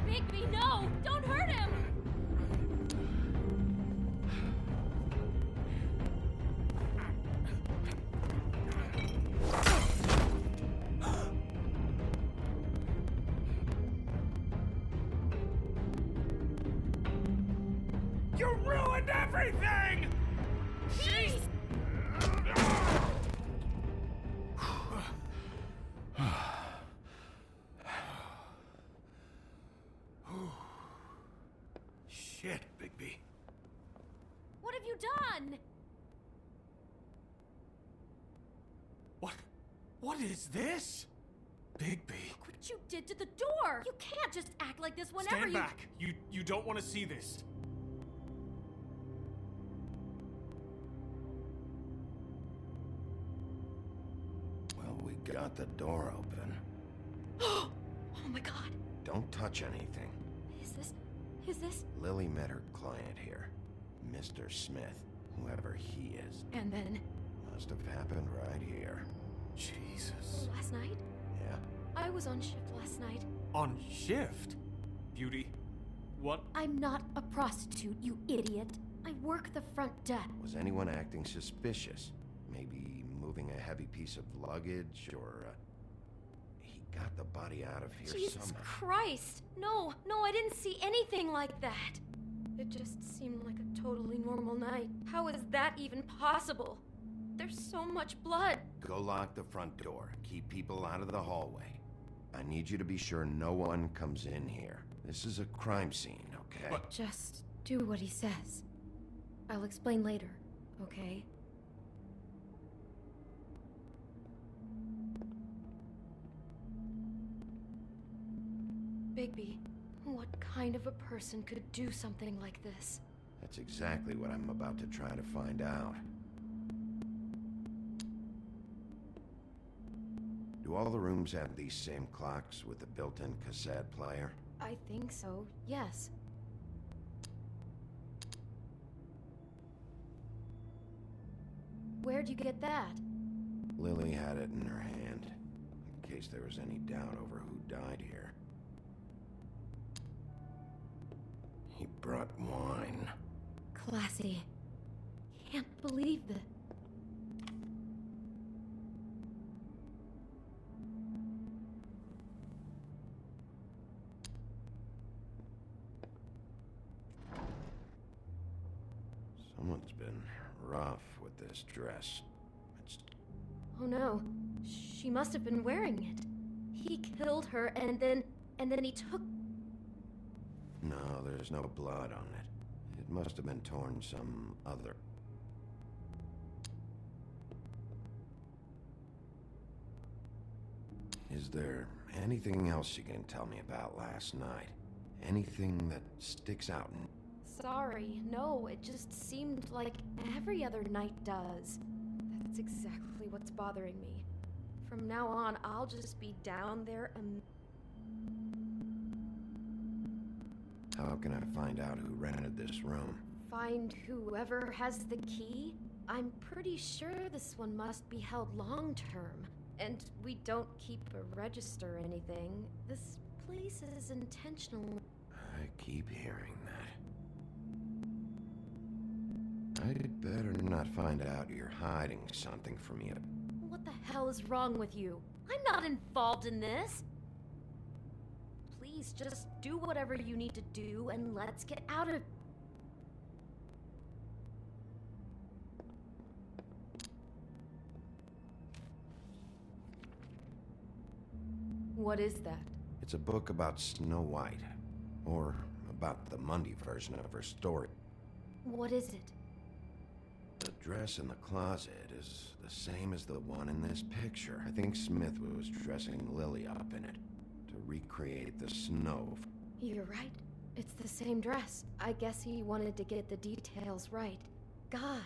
Bigby, no! Don't hurt him! You ruined everything! Beast! Shit, Bigby. What have you done? What is this? Bigby. Look what you did to the door! You can't just act like this whenever Stand you- back. You don't want to see this. Well, we got the door open. Oh my god! Don't touch anything. Is this? Lily met her client here, Mr. Smith, whoever he is. And then? Must have happened right here. Jesus. Last night? Yeah? I was on shift last night. On shift? Beauty, what? I'm not a prostitute, you idiot. I work the front desk. Was anyone acting suspicious? Maybe moving a heavy piece of luggage, or, he got the body out of here Jesus somehow. Christ! No, I didn't see anything like that. It just seemed like a totally normal night. How is that even possible? There's so much blood. Go lock the front door. Keep people out of the hallway. I need you to be sure no one comes in here. This is a crime scene, okay? What? Just do what he says. I'll explain later, okay? Bigby, what kind of a person could do something like this? That's exactly what I'm about to try to find out. Do all the rooms have these same clocks with the built-in cassette player? I think so, yes. Where'd you get that? Lily had it in her hand, in case there was any doubt over who died here. He brought wine. Classy. Can't believe that. Someone's been rough with this dress. It's... Oh no. She must have been wearing it. He killed her and then he took... No, there's no blood on it. It must have been torn some other... Is there anything else you can tell me about last night? Anything that sticks out? Sorry, no, it just seemed like every other night does. That's exactly what's bothering me. From now on, I'll just be down there and... How can I find out who rented this room? find whoever has the key? I'm pretty sure this one must be held long-term. And we don't keep a register or anything. This place is intentional. I keep hearing that. I'd better not find out you're hiding something from me. What the hell is wrong with you? I'm not involved in this. Please just do whatever you need to do and let's get out of... What is that? It's a book about Snow White. Or about the Mundy version of her story. What is it? The dress in the closet is the same as the one in this picture. I think Smith was dressing Lily up in it to recreate the snow. You're right. It's the same dress. I guess he wanted to get the details right. God,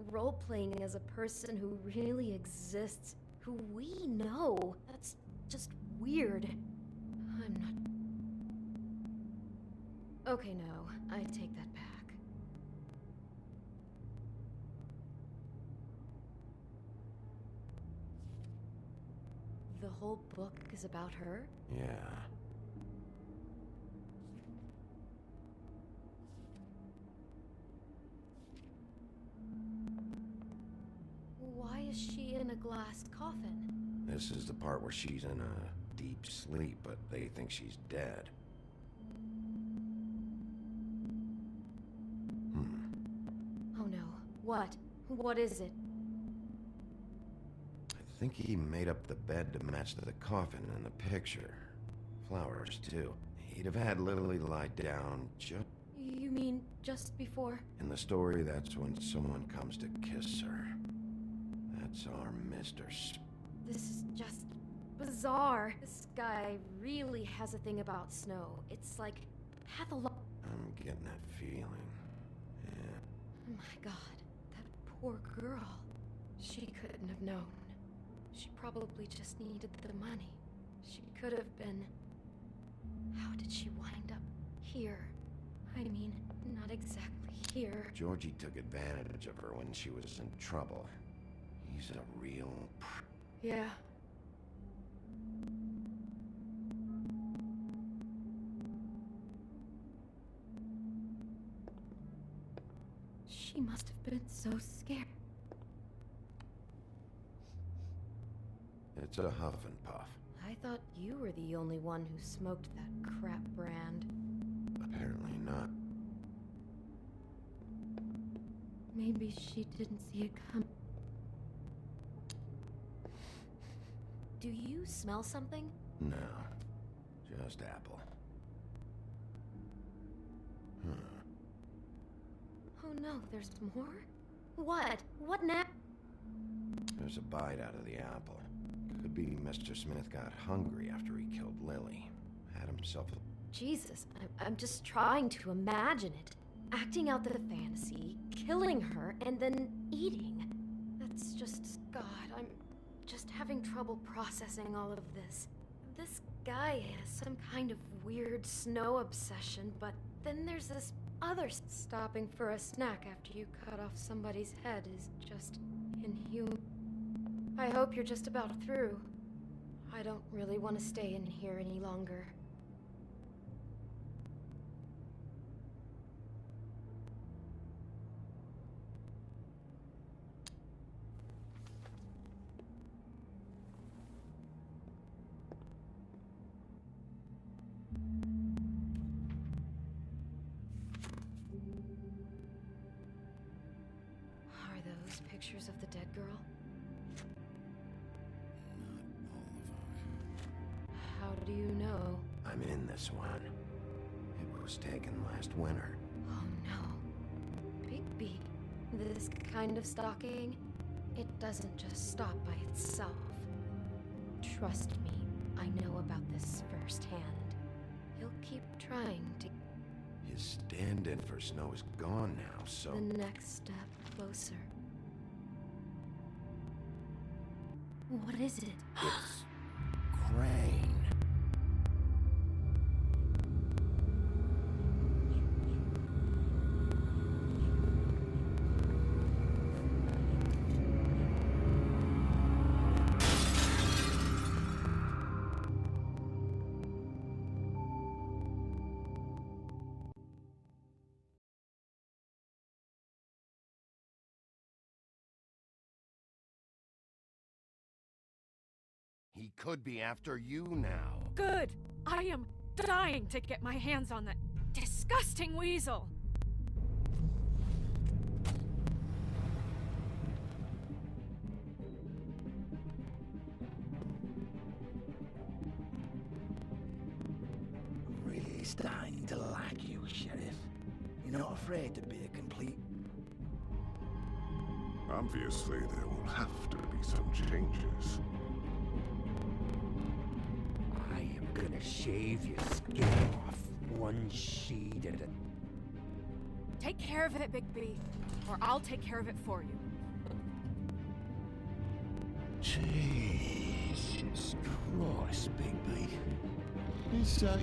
role-playing as a person who really exists, who we know. That's just weird. I'm not... Okay, no. I take that back. The whole book is about her? Yeah. Why is she in a glass coffin? This is the part where she's in a deep sleep, but they think she's dead. Oh no. What? What is it? I think he made up the bed to match the coffin in the picture. Flowers, too. He'd have had Lily lie down just... You mean just before? In the story, that's when someone comes to kiss her. That's our Mr. This is just bizarre. This guy really has a thing about snow. It's like pathological. I'm getting that feeling. Yeah. Oh my god, that poor girl. She couldn't have known. She probably just needed the money. She could have been... How did she wind up here? I mean, not exactly here. Georgie took advantage of her when she was in trouble. He's a real... Yeah. She must have been so scared. It's a huff and puff. I thought you were the only one who smoked that crap brand. Apparently not. Maybe she didn't see it come. Do you smell something? No. Just apple. Oh no, there's more? What? What now? There's a bite out of the apple. Could be Mr. Smith got hungry after he killed Lily. Had himself a... Jesus, I'm just trying to imagine it. Acting out the fantasy, killing her, and then eating. That's just... God, I'm just having trouble processing all of this. This guy has some kind of weird snow obsession, but then there's this other... Stopping for a snack after you cut off somebody's head is just inhuman. I hope you're just about through. I don't really want to stay in here any longer. Are those pictures of the dead girl? How do you know? I'm in this one. It was taken last winter. Oh no. Bigby, this kind of stalking, it doesn't just stop by itself. Trust me, I know about this firsthand. He'll keep trying to... His stand-in for Snow is gone now, so... The next step closer. What is it? It's... Crane. He could be after you now. Good! I am dying to get my hands on that disgusting weasel! Really starting to like you, Sheriff. You're not afraid to be a complete... Obviously, there will have to be some changes. I am gonna shave your skin off one sheet at a... Take care of it, Bigby, or I'll take care of it for you. Jesus Christ, Bigby. Is that...